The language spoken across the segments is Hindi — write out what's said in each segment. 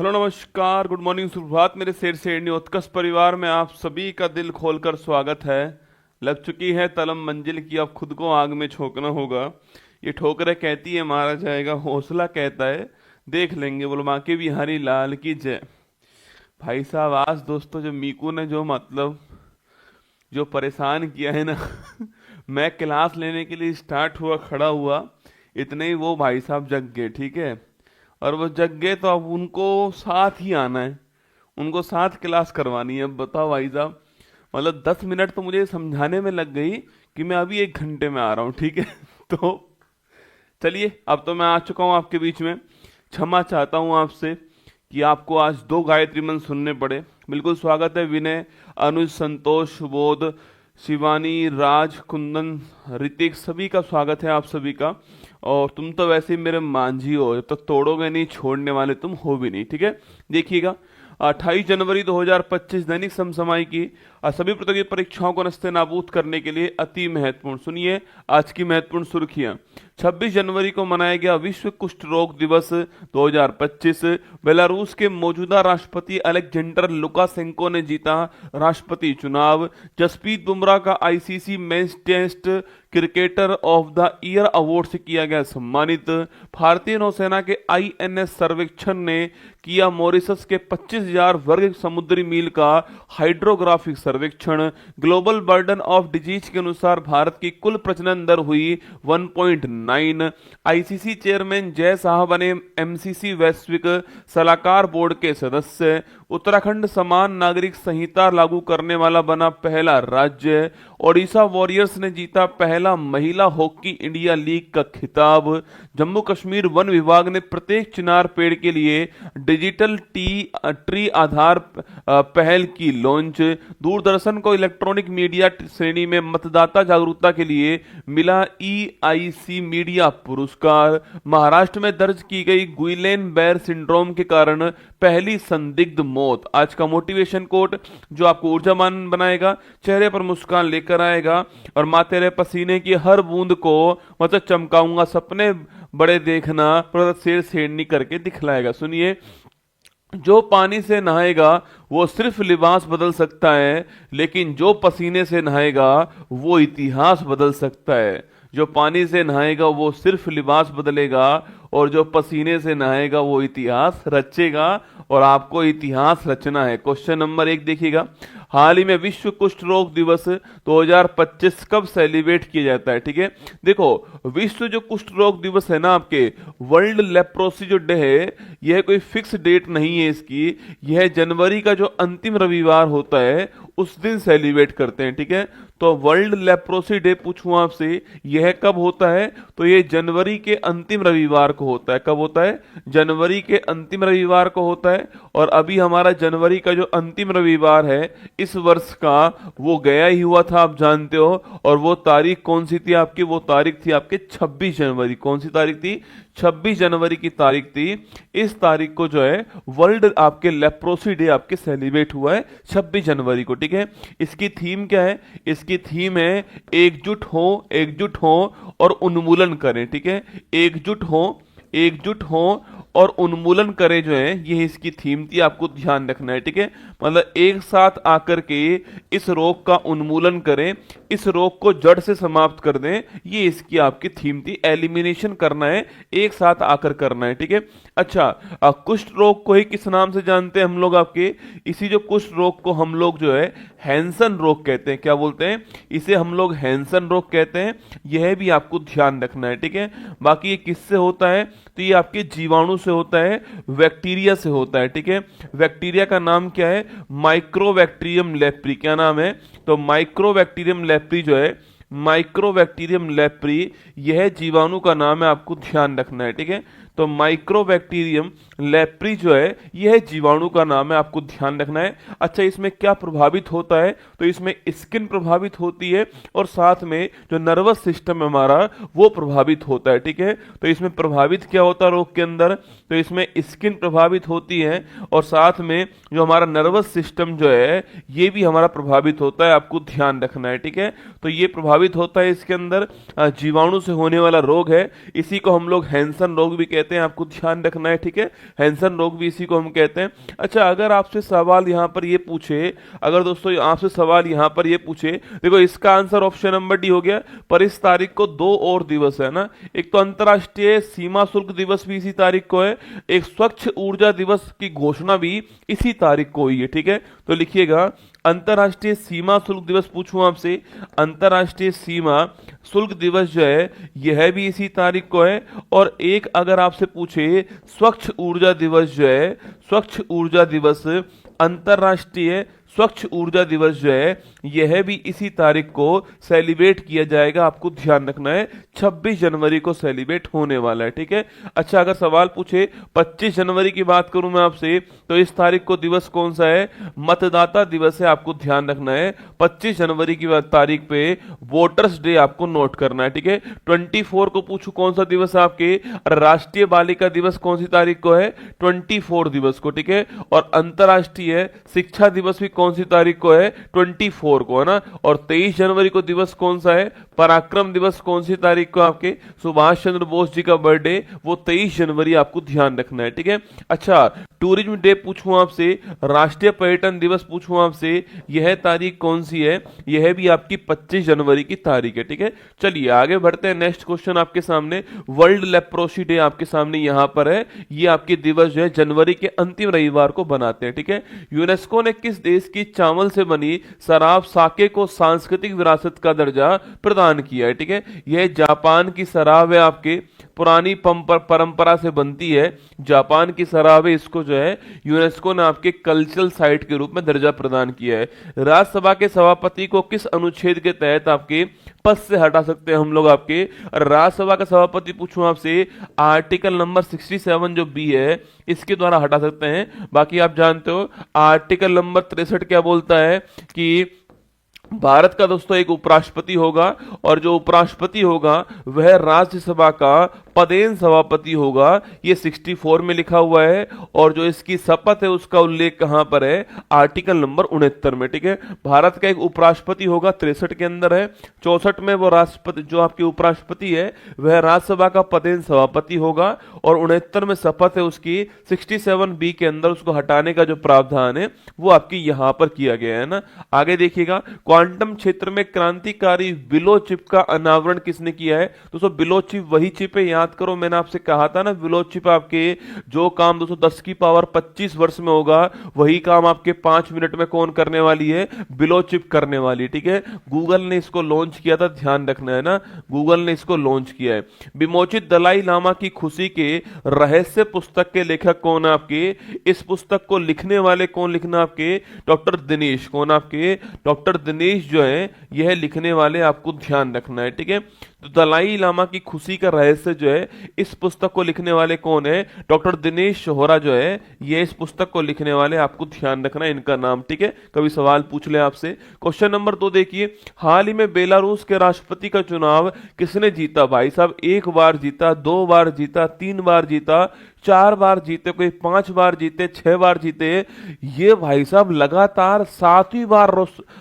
हेलो नमस्कार गुड मॉर्निंग सुप्रभात मेरे शेर शेरनी उत्कर्ष परिवार में आप सभी का दिल खोलकर स्वागत है। लग चुकी है तलम मंजिल की, अब खुद को आग में झोंकना होगा। ये ठोकरें कहती है मारा जाएगा, हौसला कहता है देख लेंगे। बोलो माँ के बिहारी लाल की जय। भाई साहब आज दोस्तों जो मीकू ने जो परेशान किया है ना मैं क्लास लेने के लिए स्टार्ट हुआ, खड़ा हुआ, इतने ही वो भाई साहब जग गए। ठीक है, और वो जग गए तो अब उनको साथ ही आना है, उनको साथ क्लास करवानी है। अब बताओ भाई साहब, मतलब 10 मिनट तो मुझे समझाने में लग गई कि मैं अभी 1 घंटे में आ रहा हूँ। ठीक है तो चलिए, अब तो मैं आ चुका हूँ आपके बीच में। क्षमा चाहता हूँ आपसे कि आपको आज 2 गायत्री मंत्र सुनने पड़े। बिल्कुल स्वागत है विनय, अनुज, संतोष, बोध, शिवानी, राज, कुंदन, ऋतिक, सभी का स्वागत है आप सभी का। और तुम तो वैसे ही मेरे मांझी हो, जब तक तोड़ोगे नहीं छोड़ने वाले तुम हो भी नहीं। ठीक है, देखिएगा 28 जनवरी 2025 दैनिक समसामयिक की सभी प्रतियोगी परीक्षाओं को नस्ते नाबूद करने के लिए अति महत्वपूर्ण, सुनिए आज की महत्वपूर्ण सुर्खियां। 26 जनवरी को मनाया गया विश्व कुष्ठ रोग दिवस 2025। बेलारूस के मौजूदा राष्ट्रपति अलेक्जेंडर लुकाशेंको ने जीता राष्ट्रपति चुनाव। जसप्रीत बुमराह का ICC men's test cricketer of the year award से किया गया सम्मानित। भारतीय नौसेना के आईएनएस सर्वेक्षण ने किया मॉरिशस के 25,000 वर्ग समुद्री मील का हाइड्रोग्राफिक सर्वेक्षण। ग्लोबल बर्डन ऑफ डिजीज के अनुसार भारत की कुल प्रजनन दर हुई 1.9। आईसीसी चेयरमैन जय शाह बने एमसीसी वैश्विक सलाहकार बोर्ड के सदस्य। उत्तराखंड समान नागरिक संहिता लागू करने वाला बना पहला राज्य। ओडिशा वॉरियर्स ने जीता पहला महिला हॉकी इंडिया लीग का खिताब। जम्मू कश्मीर वन विभाग ने प्रत्येक चिनार पेड़ के लिए डिजिटल ट्री आधार पहल की लॉन्च। दूरदर्शन को इलेक्ट्रॉनिक मीडिया श्रेणी में मतदाता जागरूकता के लिए मिला ईआईसी मीडिया पुरस्कार। महाराष्ट्र में दर्ज की गई गुइलेन बेयर सिंड्रोम के कारण पहली संदिग्ध मौत। आज का मोटिवेशन कोट जो आपको ऊर्जावान बनाएगा, चेहरे पर मुस्कान लेकर आएगा और माँ तेरे पसीने की हर बूंद को मतलब चमकाऊंगा, सपने बड़े देखना, शेर शेरनी करके दिखलाएगा। सुनिए, जो पानी से नहाएगा वो सिर्फ लिबास बदल सकता है, लेकिन जो पसीने से नहाएगा वो इतिहास बदल सकता है। जो पानी से नहाएगा वो सिर्फ लिबास बदलेगा, और जो पसीने से नहाएगा वो इतिहास रचेगा। और आपको इतिहास रचना है। क्वेश्चन नंबर 1 देखिएगा, हाल ही में विश्व कुष्ठ रोग दिवस 2025 कब सेलिब्रेट किया जाता है? ठीक है, देखो विश्व जो कुष्ठ रोग दिवस है ना, आपके वर्ल्ड लेप्रोसी जो डे है, यह कोई फिक्स डेट नहीं है इसकी। यह जनवरी का जो अंतिम रविवार होता है उस दिन सेलिब्रेट करते हैं। ठीक है, तो वर्ल्ड लेप्रोसी डे पूछूं आपसे, यह कब होता है? तो ये जनवरी के अंतिम रविवार को होता है। कब होता है? जनवरी के अंतिम रविवार को होता है। और अभी हमारा जनवरी का जो अंतिम रविवार है इस वर्ष का, वो गया ही हुआ था, आप जानते हो। और वो तारीख कौन सी थी आपकी? वो तारीख थी आपके 26 जनवरी। कौन सी तारीख थी? 26 जनवरी की तारीख थी। इस तारीख को जो है वर्ल्ड आपके लेप्रोसी डे आपके सेलिब्रेट हुआ है 26 जनवरी को। ठीक है, इसकी थीम क्या है? इसकी थीम है एकजुट हो, एकजुट हो और उन्मूलन करें। ठीक है, एकजुट हो, एकजुट हो और उन्मूलन करें, जो है ये इसकी थीम थी। आपको ध्यान रखना है। ठीक है, मतलब एक साथ आकर के इस रोग का उन्मूलन करें, इस रोग को जड़ से समाप्त कर दें, ये इसकी आपकी थीम थी। एलिमिनेशन करना है, एक साथ आकर करना है। ठीक है, अच्छा कुष्ठ रोग को ही किस नाम से जानते हैं हम लोग आपके? इसी जो कुष्ठ रोग को हम लोग जो है हैंसन रोग कहते हैं। क्या बोलते हैं? इसे हम लोग हैंसन रोग कहते हैं। यह भी आपको ध्यान रखना है। ठीक है, बाकी ये किससे होता है? तो ये आपके जीवाणु से होता है, बैक्टीरिया से होता है। ठीक है, बैक्टीरिया का नाम क्या है? Mycobacterium leprae. क्या नाम है? तो माइक्रोबैक्टीरियम लेप्री जो है, माइक्रोबैक्टीरियम लेप्री, यह जीवाणु का नाम है। आपको ध्यान रखना है। ठीक है, तो माइक्रोबैक्टीरियम लेप्री जो है यह जीवाणु का नाम है। आपको ध्यान रखना है। अच्छा, इसमें क्या प्रभावित होता है? तो इसमें स्किन प्रभावित होती है और साथ में जो नर्वस सिस्टम है हमारा वो प्रभावित होता है। ठीक है, तो इसमें प्रभावित क्या होता है रोग के अंदर? तो इसमें स्किन प्रभावित होती है और साथ में जो हमारा नर्वस सिस्टम जो है ये भी हमारा प्रभावित होता है। आपको ध्यान रखना है। ठीक है, तो ये प्रभावित होता है इसके अंदर, जीवाणु से होने वाला रोग है। इसी को हम लोग हैंसन रोग भी कहते कहते हैं, आपको ध्यान रखना है, ठीक है। हैंसन रोग भी इसी को हम कहते हैं। अच्छा, अगर आपसे सवाल यहाँ पर ये पूछे, अगर दोस्तों आपसे सवाल यहाँ पर ये पूछे, देखो इसका आंसर ऑप्शन नंबर डी हो गया। पर इस तारीख को दो और दिवस है ना, एक तो अंतर्राष्ट्रीय सीमा शुल्क दिवस भी इसी तारीख को है, एक स्वच्छ ऊर्जा दिवस की घोषणा भी इसी तारीख को हुई है, ठीक है। तो लिखिएगा अंतर्राष्ट्रीय सीमा शुल्क दिवस, पूछूं आपसे, अंतर्राष्ट्रीय सीमा शुल्क दिवस जो है यह भी इसी तारीख को है। और एक अगर आपसे पूछे स्वच्छ ऊर्जा दिवस जो है, स्वच्छ ऊर्जा दिवस, अंतर्राष्ट्रीय स्वच्छ ऊर्जा दिवस जो है यह भी इसी तारीख को सेलिब्रेट किया जाएगा। आपको ध्यान रखना है 26 जनवरी को सेलिब्रेट होने वाला है, ठीक है। अच्छा, अगर सवाल पूछे 25 जनवरी की बात करूं मैं आपसे, तो इस तारीख को दिवस कौन सा है? मतदाता दिवस है। आपको ध्यान रखना है 25 जनवरी की तारीख पे वोटर्स डे आपको नोट करना है, ठीक है। 24 को पूछूं कौन सा दिवस है आपके, राष्ट्रीय बालिका दिवस कौन सी तारीख को है? 24 दिवस को, ठीक है। और अंतर्राष्ट्रीय शिक्षा दिवस भी कौन सी तारीख को है? 24 को, है ना। और 23 जनवरी को दिवस कौन सा है? पराक्रम दिवस कौन सी तारीख को आपके? सुभाष चंद्र बोस जी का बर्थडे वो 23 जनवरी, आपको ध्यान रखना है, ठीक है। अच्छा, टूरिज्म डे पूछूं आपसे, राष्ट्रीय पर्यटन दिवस पूछूं आपसे, यह तारीख कौन सी है? यह भी आपकी 25 जनवरी की तारीख है, ठीक है। चलिए आगे बढ़ते हैं। नेक्स्ट क्वेश्चन आपके सामने, वर्ल्ड लेप्रोसी डे आपके सामने यहां पर है। ये आपके दिवस जो है जनवरी के अंतिम रविवार को बनाते हैं, ठीक है। यूनेस्को ने किस देश की चावल से बनी शराब साके को सांस्कृतिक विरासत का दर्जा प्रदान किया है, ठीक है। यह जापान की शराब है, आपके पुरानी परंपरा से बनती है, जापान की शराब है। इसको जो है यूनेस्को ने आपके कल्चरल साइट के रूप में दर्जा प्रदान किया है। राज्यसभा के सभापति को किस अनुच्छेद के तहत आपके पद से हटा सकते हैं हम लोग? आपके राज्यसभा का सभापति पूछूं आपसे, आर्टिकल नंबर 67 जो बी है इसके द्वारा हटा सकते हैं। बाकी आप जानते हो आर्टिकल नंबर 63 क्या बोलता है कि भारत का दोस्तों एक उपराष्ट्रपति होगा, और जो उपराष्ट्रपति होगा वह राज्यसभा का पदेन सभापति होगा। ये 64 में लिखा हुआ है। और जो इसकी शपथ है उसका उल्लेख कहां पर है? आर्टिकल नंबर 69 में, ठीक है। भारत का एक उपराष्ट्रपति होगा, 63 के अंदर है। 64 में वो राष्ट्रपति, जो आपके उपराष्ट्रपति है वह राज्यसभा का पदेन सभापति होगा। और 69 में शपथ है उसकी, 67 बी के अंदर उसको हटाने का जो प्रावधान है वो आपकी यहां पर किया गया है ना। आगे देखिएगा, क्वांटम क्षेत्र में क्रांतिकारी विलो चिप का अनावरण किसने किया है? दोस्तों विलो चिप वही चिप है, याद करो मैंने आपसे कहा था ना, विलो चिप आपके जो काम दोस्तों 10 की पावर 25 वर्ष में होगा वही काम आपके 5 मिनट में कौन करने वाली है? विलो चिप करने वाली, ठीक है। गूगल ने इसको लॉन्च किया था, ध्यान रखना है ना, गूगल ने इसको लॉन्च किया है। विमोचित दलाई लामा की खुशी के रहस्य पुस्तक के लेखक कौन है आपके? इस पुस्तक को लिखने वाले कौन लिखना आपके? डॉक्टर दिनेश। कौन आपके? डॉक्टर दिनेश जो है यह लिखने वाले, आपको ध्यान रखना है, ठीक है। तो दलाई लामा की खुशी का रहस्य जो है इस पुस्तक को लिखने वाले कौन है? डॉक्टर दिनेश शोहरा जो है ये इस पुस्तक को लिखने वाले, आपको ध्यान रखना है इनका नाम, ठीक है। कभी सवाल पूछ ले आपसे। क्वेश्चन नंबर 2 देखिए, हाल ही में बेलारूस के राष्ट्रपति का चुनाव किसने जीता? भाई साहब 1 बार जीता, 2 बार जीता, 3 बार जीता, 4 बार जीते, कोई 5 बार जीते, 6 बार जीते। ये भाई साहब लगातार 7वीं बार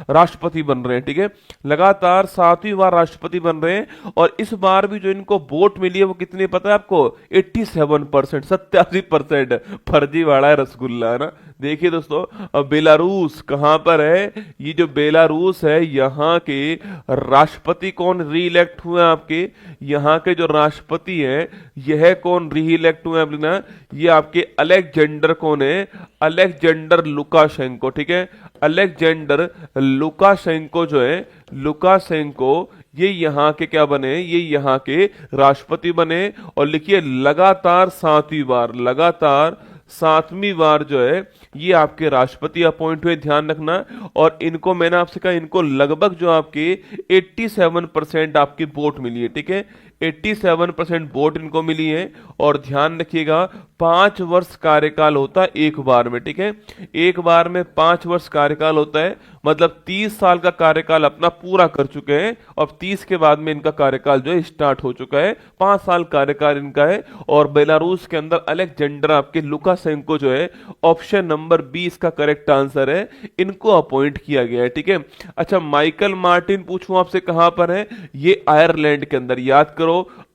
राष्ट्रपति बन रहे हैं, ठीक है। लगातार 7वीं बार राष्ट्रपति बन रहे हैं। और इस बार भी जो इनको वोट मिली है वो कितनी पता है आपको? 87%, 87%। फर्जी वाला है रसगुल्ला, है ना। देखिए दोस्तों, बेलारूस कहां पर है? ये जो बेलारूस है यहाँ के राष्ट्रपति कौन री इलेक्ट हुए आपके? यहाँ के जो राष्ट्रपति हैं यह कौन री इलेक्ट हुए आप ना? ये आपके अलेक्जेंडर कौन है? अलेक्जेंडर लुकाशेंको, ठीक है। अलेक्जेंडर लुकाशेंको जो है, लुकाशेंको ये यहाँ के क्या बने? ये यहाँ के राष्ट्रपति बने। और लिखिए लगातार 7वीं बार, लगातार 7वीं बार जो है ये आपके राष्ट्रपति अपॉइंट हुए, ध्यान रखना। और इनको मैंने आपसे कहा इनको लगभग जो आपके 87% आपकी वोट मिली है, ठीक है। 87% वोट इनको मिली है। और ध्यान रखिएगा 5 वर्ष कार्यकाल होता है एक बार में, ठीक है। एक बार में 5 वर्ष कार्यकाल होता है, मतलब 30 साल का कार्यकाल अपना पूरा कर चुके हैं। और 30 के बाद में इनका कार्यकाल जो है स्टार्ट हो चुका है, 5 साल कार्यकाल इनका है। और बेलारूस के अंदर अलेक्जेंडर आपके लुकाशेंको जो है, ऑप्शन नंबर बी इसका करेक्ट आंसर है, इनको अपॉइंट किया गया है, ठीक है। अच्छा, माइकल मार्टिन पूछूं आपसे कहां पर है? ये आयरलैंड के अंदर, याद करो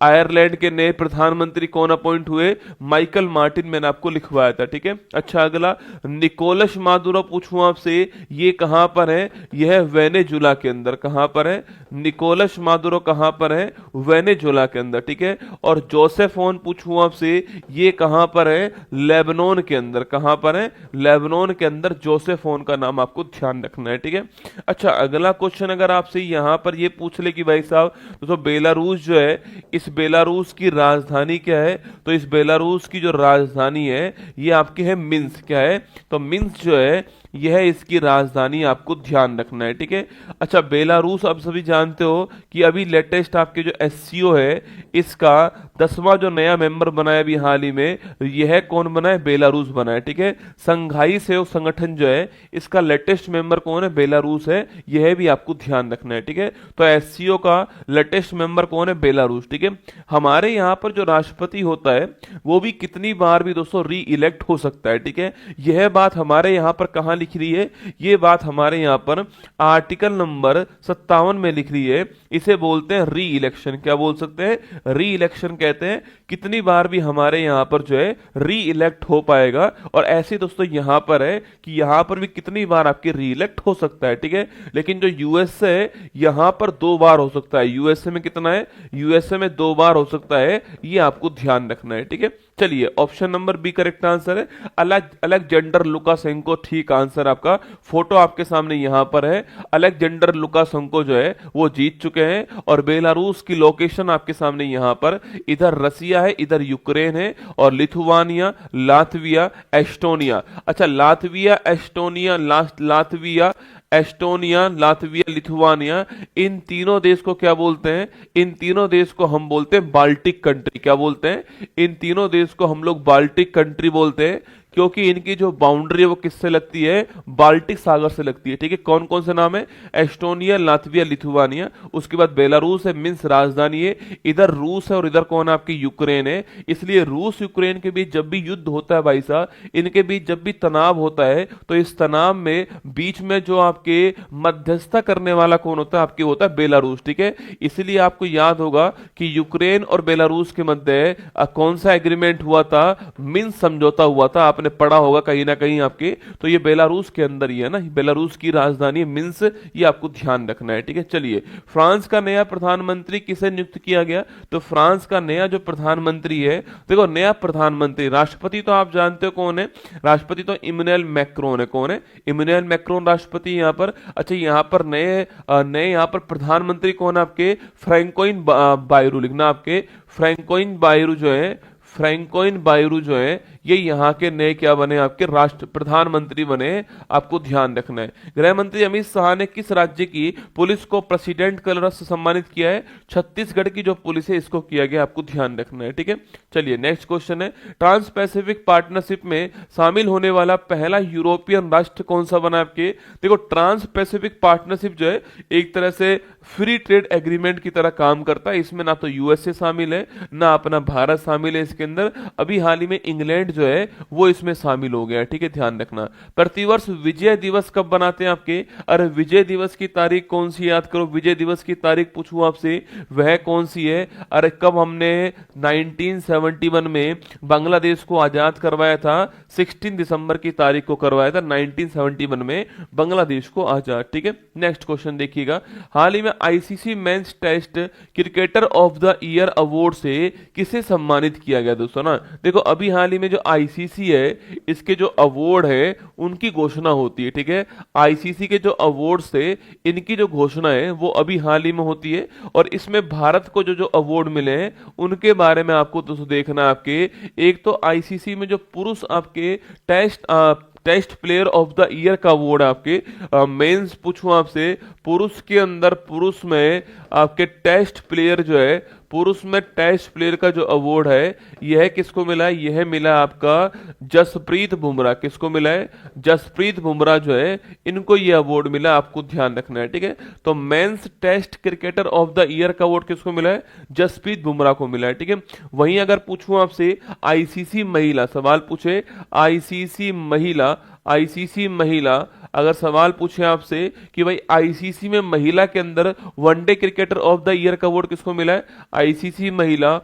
आयरलैंड के नए प्रधानमंत्री कौन अपॉइंट हुए? माइकल मार्टिन, मैंने आपको लिखवाया था, ठीक है। अच्छा अगला, निकोलस मादुरो पूछूं आपसे, ये कहां पर है? यह है वेनेजुला के अंदर। कहां पर है निकोलस मादुरो? कहां पर है? वेनेजुला के अंदर, ठीक है। और जोसेफ ओन पूछूं आपसे, ये कहां पर है? लेबनान के अंदर। कहां पर है? लेबनान के अंदर जोसेफ ओन का नाम आपको ध्यान रखना है, ठीक है। अच्छा अगला क्वेश्चन अगर आपसे यहां पर ये पूछ ले कि भाई साहब तो बेलारूस जो है, इस बेलारूस की राजधानी क्या है? तो इस बेलारूस की जो राजधानी है ये आपकी है मिन्स्क। क्या है? तो मिन्स्क जो है यह इसकी राजधानी, आपको ध्यान रखना है, ठीक है। अच्छा बेलारूस आप सभी जानते हो कि अभी लेटेस्ट आपके जो एससीओ है इसका 10वां जो नया मेंबर बना है अभी हाल ही में, यह कौन बना है? बेलारूस बना है, ठीक है। संघाई सहयोग संगठन जो है इसका लेटेस्ट मेंबर कौन है? बेलारूस है, यह भी आपको ध्यान रखना है, ठीक है। तो एससीओ का लेटेस्ट मेंबर कौन है? बेलारूस, ठीक है। हमारे यहाँ पर जो राष्ट्रपति होता है वो भी कितनी बार भी दोस्तों री इलेक्ट हो सकता है, ठीक है। यह बात हमारे यहाँ पर कहां लिख रही है? ये बात हमारे यहां पर आर्टिकल नंबर 57 में लिख रही है। इसे बोलते हैं री इलेक्शन। क्या बोल सकते हैं? री इलेक्शन कहते हैं। कितनी बार भी हमारे यहां पर जो है री इलेक्ट हो पाएगा। और ऐसे दोस्तों यहां पर है कि यहां पर भी कितनी बार आपके री इलेक्ट हो सकता है, ठीक है। लेकिन जो यूएसए है यहां पर 2 बार हो सकता है। यूएसए में कितना है? यूएसए में 2 बार हो सकता है, ये आपको ध्यान रखना है, ठीक है। चलिए option number B correct answer है। अलेक्जेंडर लुकाशेंको ठीक आंसर आपका। फोटो आपके सामने यहां पर है। अलेक्जेंडर लुकाशेंको जो है वो जीत चुके हैं। और बेलारूस की लोकेशन आपके सामने यहां पर, इधर रसिया है, इधर यूक्रेन है, और लिथुआनिया, लातविया, एस्टोनिया। अच्छा Latvia, Estonia, Latvia, Estonia, Latvia, Lithuania, इन तीनों देश को क्या बोलते हैं? इन तीनों देश को हम बोलते हैं बाल्टिक कंट्री। क्या बोलते हैं? इन तीनों देश को हम लोग बाल्टिक कंट्री बोलते हैं, क्योंकि इनकी जो बाउंड्री है वो किससे लगती है? बाल्टिक सागर से लगती है, ठीक है। कौन कौन से नाम है? Estonia, Latvia, Lithuania. उसके बाद बेलारूस है, मिन्स्क राजधानी है। इधर रूस है और इधर कौन आपकी? यूक्रेन है। इसलिए रूस यूक्रेन के बीच जब भी युद्ध होता है भाई साहब, इनके बीच जब भी तनाव होता है तो इस तनाव में बीच में जो आपके मध्यस्थता करने वाला कौन होता है? आपके होता है बेलारूस, ठीक है। इसलिए आपको याद होगा कि यूक्रेन और बेलारूस के मध्य कौन सा एग्रीमेंट हुआ था? मिन्स्क समझौता हुआ था। आपने पढ़ा होगा कहीं ना कहीं आपके। तो ये बेलारूस के अंदर ही है ना, बेलारूस की राजधानी है मिन्स्क, ये आपको ध्यान रखना है, ठीक है। चलिए फ्रांस का नया प्रधानमंत्री किसे नियुक्त किया गया? तो फ्रांस का नया जो प्रधानमंत्री है, देखो नया प्रधानमंत्री, राष्ट्रपति तो आप जानते हो कौन है? राष्ट्रपति तो इमैनुअल मैक्रोन है। कौन है? इमैनुअल मैक्रोन राष्ट्रपति यहाँ पर। अच्छा यहाँ पर नए नए यहाँ पर प्रधानमंत्री कौन है आपके? फ्रैंकोइन बायरू लिखना आपके। फ्रैंकोइन बायरू जो है, फ्रैंकोइन बायरू जो है ये यहाँ के नए क्या बने? आपके राष्ट्र प्रधानमंत्री बने, आपको ध्यान रखना है। गृह मंत्री अमित शाह ने किस राज्य की पुलिस को प्रेसिडेंट कलर से सम्मानित किया है? छत्तीसगढ़ की जो पुलिस है इसको किया गया, आपको ध्यान रखना है, ठीक है। चलिए नेक्स्ट क्वेश्चन है, ट्रांस पैसिफिक पार्टनरशिप में शामिल होने वाला पहला यूरोपियन राष्ट्र कौन सा बना? आपके देखो ट्रांस पैसिफिक पार्टनरशिप जो है एक तरह से फ्री ट्रेड एग्रीमेंट की तरह काम करता है। इसमें ना तो यूएसए शामिल है ना अपना भारत शामिल है इसके अंदर। अभी हाल ही में इंग्लैंड जो है वो इसमें शामिल हो गया, ठीक है, ध्यान रखना। प्रतिवर्ष विजय दिवस कब बनाते हैं आपके? अरे विजय दिवस की तारीख कौन सी? याद करो, विजय दिवस की तारीख पूछूं आपसे, वह कौन सी है? अरे कब हमने 1971 में बांग्लादेश को आजाद करवाया था? 16 दिसंबर की तारीख को करवाया था 1971 में बांग्लादेश को आजाद, ठीक है। नेक्स्ट क्वेश्चन देखिएगा, हाल ही में ICC men's test cricketer of the year award से किसे सम्मानित किया गया दोस्तों ना? देखो अभी हाल ही में जो आईसीसी है इसके जो अवार्ड है उनकी घोषणा होती है, ठीक है। आईसीसी के जो अवार्ड्स थे इनकी जो घोषणा है वो अभी हाल ही में होती है। और इसमें भारत को जो जो अवार्ड मिले हैं उनके बारे में आपको दोस्तों देखना है। आपके एक तो आईसीसी में जो पुरुष आपके test player of the year का अवार्ड आपके मेंस पूछूं आपसे, पुरुष के अंदर पुरुष में आपके टेस्ट प्लेयर जो है, पुरुष में टेस्ट प्लेयर का जो अवार्ड है यह किसको मिला है? यह मिला आपका जसप्रीत बुमराह। किसको मिला है? जसप्रीत बुमराह जो है इनको यह अवार्ड मिला, आपको ध्यान रखना है, ठीक है। तो men's test cricketer of the year का अवार्ड किसको मिला है? जसप्रीत बुमराह को मिला है, ठीक है। वहीं अगर पूछूं आपसे आईसीसी महिला, सवाल पूछे आईसीसी महिला आईसीसी महिला, अगर सवाल पूछे आपसे कि भाई आईसीसी में महिला के अंदर one day cricketer of the year का अवार्ड किसको मिला है, आईसीसी महिला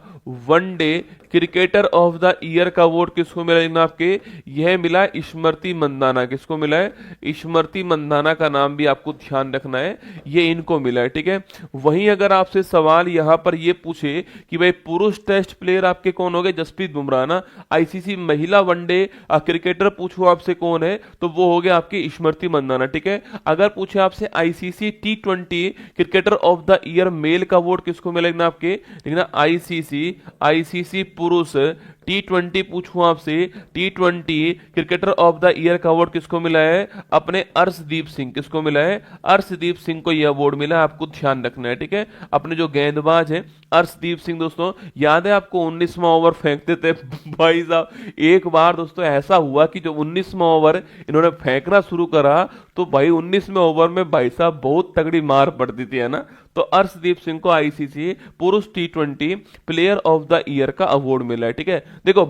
one day cricketer of the year का अवार्ड किसको मिला है आपके, यह मिला स्मृति मंदाना। किसको मिला है, स्मृति मंदाना का नाम भी आपको ध्यान रखना है, ये इनको मिला है, ठीक है। वहीं अगर आपसे सवाल यहां पर ये पूछे कि भाई पुरुष टेस्ट प्लेयर आपके कौन हो गए, जसप्रीत बुमराह ना, आईसीसी महिला वनडे क्रिकेटर पूछो आपसे कौन है, तो वो हो गया आपकी स्मृति मंदाना, ठीक है। अगर पूछे आपसे आईसीसी टी20 cricketer of the year male का अवार्ड किसको मिलेगा आपके, लिखना आईसीसी पुरुष टी20 पूछूं आपसे, टी20 क्रिकेटर ऑफ द ईयर का अवार्ड किसको मिला है, अपने अर्शदीप सिंह। किसको मिला है, अर्शदीप सिंह को यह अवार्ड मिला है, आपको ध्यान रखना है, ठीक है। अपने जो गेंदबाज हैं अर्शदीप सिंह, दोस्तों याद है आपको 19वां ओवर फेंकते थे भाई साहब, एक बार दोस्तों ऐसा हुआ कि जो 19वां ओवर इन्होंने फेंकना शुरू करा तो भाई 19वें ओवर में भाई साहब बहुत तगड़ी मार पड़ती थी, है ना। तो अर्शदीप सिंह को आईसीसी पुरुष टी20 प्लेयर ऑफ द ईयर का अवार्ड मिला है, ठीक है। देखो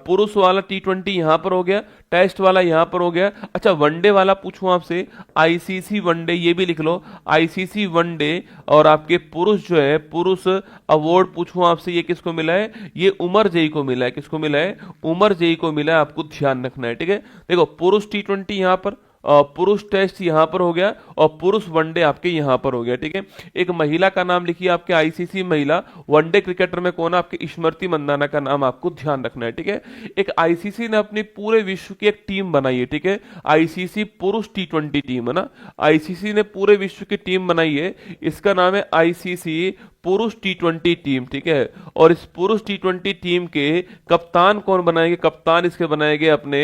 पुरुष वाला टी20 यहां पर हो गया, टेस्ट वाला यहां पर हो गया। अच्छा वनडे वाला पूछूं आपसे, आईसीसी वनडे, ये भी लिख लो, आईसीसी वनडे और आपके पुरुष जो है पुरुष अवार्ड पूछूं आपसे, ये किसको मिला है, ये उमर जई को मिला है। किसको मिला है, उमर जई को मिला है, आपको ध्यान रखना है, ठीक है। देखो पुरुष टी20 यहां पर, पुरुष टेस्ट यहां पर हो गया और पुरुष वनडे आपके यहां पर हो गया, ठीक है। एक महिला का नाम लिखिए आपके, आईसीसी महिला वनडे क्रिकेटर में कौन है, आपके स्मृति मंदाना का नाम आपको ध्यान रखना है, ठीक है। एक आईसीसी ने अपनी पूरे विश्व की एक टीम बनाई है, ठीक है, आईसीसी पुरुष टी20 टीम, है ना। आईसीसी ने पूरे विश्व की टीम बनाई है, इसका नाम है आईसीसी पुरुष टी20 टीम, ठीक है। और इस पुरुष टी20 टीम के कप्तान कौन बनाएंगे, कप्तान इसके बनाएंगे अपने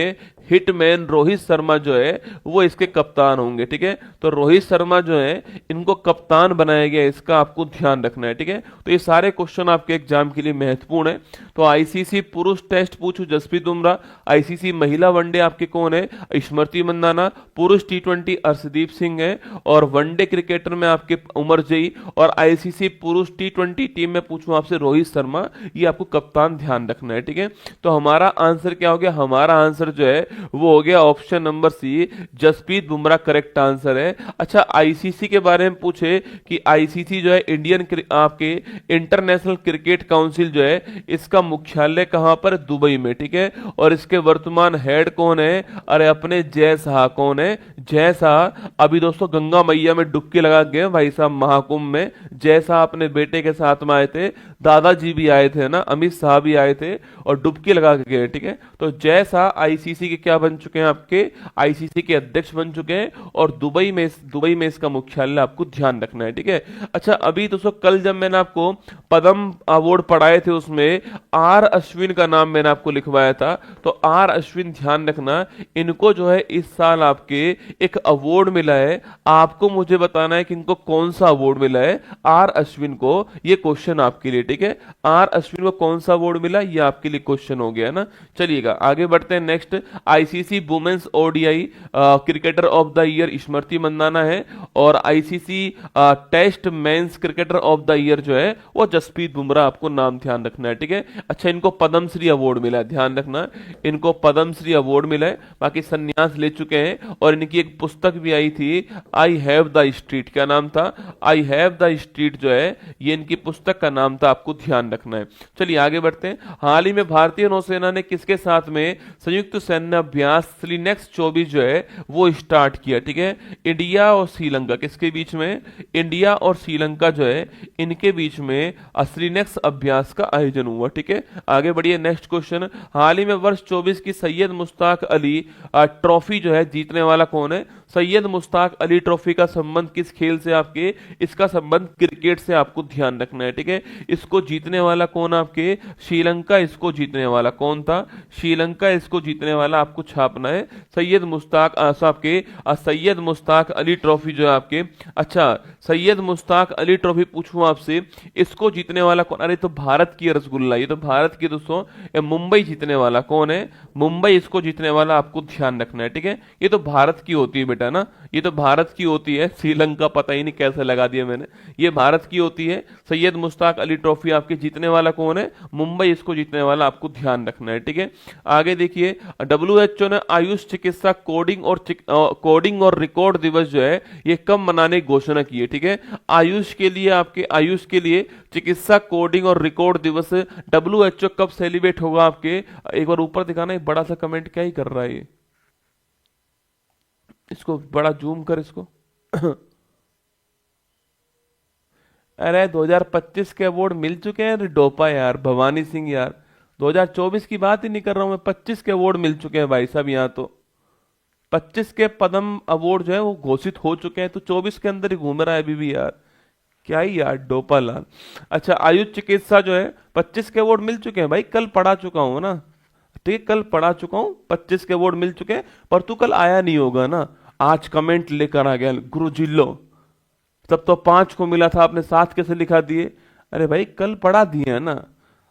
हिटमैन रोहित शर्मा जो है वो इसके कप्तान होंगे, ठीक है। तो रोहित शर्मा जो है इनको कप्तान बनाया गया, इसका आपको ध्यान रखना है, ठीक है। तो ये सारे क्वेश्चन आपके एग्जाम के लिए महत्वपूर्ण है। तो आईसीसी पुरुष टेस्ट पूछो जसप्रीत बुमराह, आईसीसी महिला वनडे आपके कौन है, स्मृति मंदाना, पुरुष टी20 अर्शदीप सिंह है, और वनडे क्रिकेटर में आपके उमर जई, और आईसीसी पुरुष टी20 टीम में पूछूं आपसे रोहित शर्मा, ये आपको कप्तान ध्यान रखना है, ठीक है। तो हमारा आंसर क्या हो गया, हमारा आंसर जो है वो हो गया option number C, Jasprit Bumrah correct answer है। अच्छा आईसीसी के बारे में पूछे कि आईसीसी जो है इंडियन आपके इंटरनेशनल क्रिकेट काउंसिल जो है इसका मुख्यालय कहां पर, दुबई में, ठीक है। और इसके वर्तमान हेड कौन है, अरे अपने जय शाह। कौन है, जय शाह। अभी दोस्तों गंगा मैया में डुबकी लगा गए भाई साहब महाकुंभ में, जय शाह अपने बेटे के साथ में आए थे, दादाजी भी आए थे ना, अमित शाह भी आए थे और डुबकी लगा के गए, ठीक है। तो जय शाह आईसीसी के क्या बन चुके हैं, आपके आईसीसी के अध्यक्ष बन चुके हैं, और दुबई में इसका मुख्यालय आपको ध्यान रखना है, ठीक है। अच्छा अभी दोस्तों कल जब मैंने आपको पद्म अवार्ड पढ़ाए थे उसमें आर अश्विन का नाम मैंने आपको लिखवाया था, तो आर अश्विन ध्यान रखना, इनको जो है इस साल आपके एक अवार्ड मिला है, आपको मुझे बताना है कि इनको कौन सा अवार्ड मिला है आर अश्विन को, ये क्वेश्चन आपके लिए, ठीक है। आर अश्विन को कौन सा अवार्ड मिला, ये आपके लिए क्वेश्चन हो गया ना। चलिएगा आगे बढ़ते हैं। Next ICC women's ODI cricketer of the year Smriti Mandhana है, और ICC test men's cricketer of the year जो है वो जसप्रीत बुमराह, आपको नाम ध्यान रखना है, ठीक है। अच्छा इनको पद्मश्री अवार्ड मिला है, ध्यान रखना, इनको पद्मश्री अवार्ड मिला है, बाकी संन्यास ले चुके हैं। और इनकी एक पुस्तक भी आई थी, आई हैव द स्ट्रीट, क्या नाम था, आई हैव द स्ट्रीट जो है ये इनकी पुस्तक का नाम था, आपको ध्यान रखना है। चलिए आगे बढ़ते हैं। हाल ही में भारतीय नौसेना ने किसके साथ में संयुक्त सैन्य अभ्यास स्लिनेक्स 24 जो है वो स्टार्ट किया, ठीक है। इंडिया और श्रीलंका, किसके बीच में, इंडिया और श्रीलंका जो है इनके बीच में स्लिनेक्स अभ्यास का आयोजन हुआ, ठीक है। आगे बढ़िए नेक्स्ट क्वेश्चन। हाल ही में वर्ष 24 की सैयद मुश्ताक अली ट्रॉफी जो है जीतने वाला कौन है, सैयद मुश्ताक अली ट्रॉफी का संबंध किस खेल से, आपके इसका संबंध क्रिकेट से, आपको ध्यान रखना है, ठीक है। इसको जीतने वाला कौन, आपके श्रीलंका, इसको जीतने वाला कौन था, श्रीलंका, इसको जीतने वाला आपको छापना है सैयद मुश्ताक, आपके सैयद मुश्ताक अली ट्रॉफी जो है आपके। अच्छा सैयद मुश्ताक अली ट्रॉफी पूछूं आपसे, इसको जीतने वाला कौन, अरे तो भारत की रसगुल्ला, ये तो भारत की दोस्तों, मुंबई जीतने वाला कौन है, मुंबई, इसको जीतने वाला आपको ध्यान रखना है, ठीक है। ये तो भारत की होती है बेटा ना, ये तो भारत की होती है, श्रीलंका पता ही नहीं कैसे लगा दिया मैंने, ये भारत की होती है। सैयद मुश्ताक अली ट्रॉफी आपके जीतने वाला कौन है, मुंबई, इसको जीतने वाला आपको ध्यान रखना है, ठीक है। आगे देखिए WHO ने आयुष चिकित्सा कोडिंग और रिकॉर्ड दिवस जो है ये कब मनाने की घोषणा की है, ठीक है। आयुष के लिए चिकित्सा कोडिंग और रिकॉर्ड दिवस WHO कब सेलिब्रेट होगा आपके, एक बार ऊपर दिखाना, एक बड़ा सा कमेंट क्या ही कर रहा है ये, इसको बड़ा जूम कर इसको। अरे 2025 के अवार्ड मिल चुके हैं डोपा यार, भवानी सिंह यार, 2024 की बात ही नहीं कर रहा हूं मैं, 25 के अवार्ड मिल चुके हैं भाई साहब यहाँ तो। 25 के पद्म अवार्ड जो है वो घोषित हो चुके हैं, तो 24 के अंदर ही घूम रहा है अभी भी यार, क्या ही यार डोपा लाल। अच्छा, आयुष चिकित्सा जो है 25 के अवार्ड मिल चुके हैं भाई, कल पढ़ा चुका हूं ना, ठीक है, कल पढ़ा चुका हूं, 25 के अवार्ड मिल चुके हैं, पर तू कल आया नहीं होगा ना, आज कमेंट लेकर आ गया गुरु जिल्लो, तब तो 5 को मिला था, आपने 7 कैसे लिखा दिए, अरे भाई कल पढ़ा दिए है ना।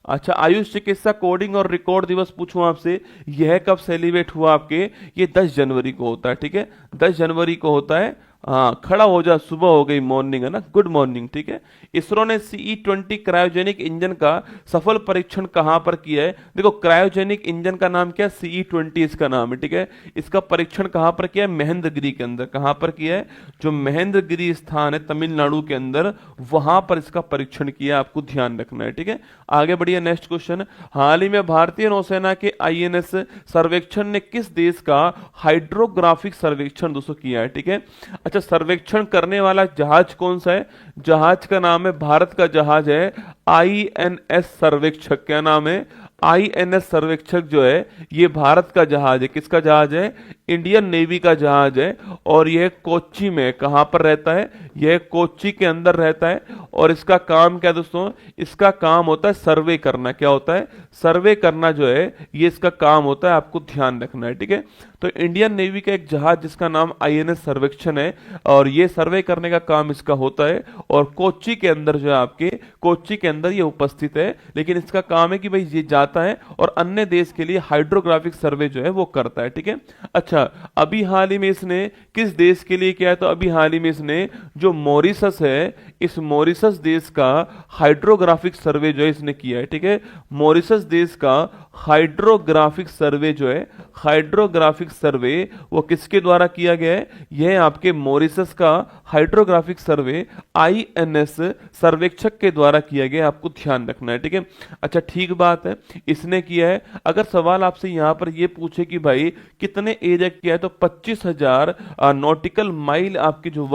अच्छा, आयुष चिकित्सा कोडिंग और रिकॉर्ड दिवस पूछूं आपसे, यह कब सेलिब्रेट हुआ आपके, ये 10 जनवरी को होता है, ठीक है, 10 जनवरी को होता है। हाँ, खड़ा हो जा, सुबह हो गई, मॉर्निंग है ना, गुड मॉर्निंग, ठीक है। इसरो ने CE-20 क्रायोजेनिक इंजन का सफल परीक्षण कहां पर किया है, देखो क्रायोजेनिक इंजन का नाम क्या है, CE-20 इसका नाम है, ठीक है। इसका परीक्षण कहां पर किया है, महेंद्रगिरी के अंदर, कहां पर किया है, जो महेंद्रगिरी स्थान है तमिलनाडु के अंदर, वहां पर इसका परीक्षण किया, आपको ध्यान रखना है, ठीक है। आगे बढ़िए, नेक्स्ट क्वेश्चन, हाल ही में भारतीय नौसेना के INS सर्वेक्षण ने किस देश का हाइड्रोग्राफिक सर्वेक्षण दोस्तों किया है, ठीक है। अच्छा, सर्वेक्षण करने वाला जहाज कौन सा है, जहाज का नाम है, भारत का जहाज है INS सर्वेक्षक, क्या नाम है, INS सर्वेक्षक जो है ये भारत का जहाज है, किसका जहाज है, इंडियन नेवी का जहाज है, और यह कोच्चि में, कहां पर रहता है, यह कोच्चि के अंदर रहता है, और इसका काम क्या दोस्तों, इसका काम होता है सर्वे करना, क्या होता है, सर्वे करना जो है ये इसका काम होता है, आपको ध्यान रखना है, ठीक है। तो इंडियन नेवी का एक जहाज जिसका नाम INS सर्वेक्षण है, और ये सर्वे करने का काम इसका होता है, और कोच्चि के अंदर जो है आपके, कोच्चि के अंदर ये उपस्थित है, लेकिन इसका काम है कि भाई ये जाता है और अन्य देश के लिए हाइड्रोग्राफिक सर्वे जो है वो करता है, ठीक है। अच्छा, अभी हाल ही में इसने किस देश के लिए किया है, तो अभी हाल ही में इसने जो मॉरिशस है, इस मॉरिशस देश का हाइड्रोग्राफिक सर्वे जो है इसने किया है, ठीक है। मॉरिशस देश का हाइड्रोग्राफिक सर्वे जो है, हाइड्रोग्राफिक सर्वे वो किसके द्वारा किया गया है, यह आपके मॉरिशस का हाइड्रोग्राफिक सर्वे INS सर्वेक्षक के द्वारा किया गया, आपको ध्यान रखना है, ठीक है। अच्छा, ठीक बात है, इसने किया है। अगर सवाल आपसे यहां पर यह पूछे कि भाई कितने एरिया किया है, तो 25,000 नॉटिकल माइल आपके जो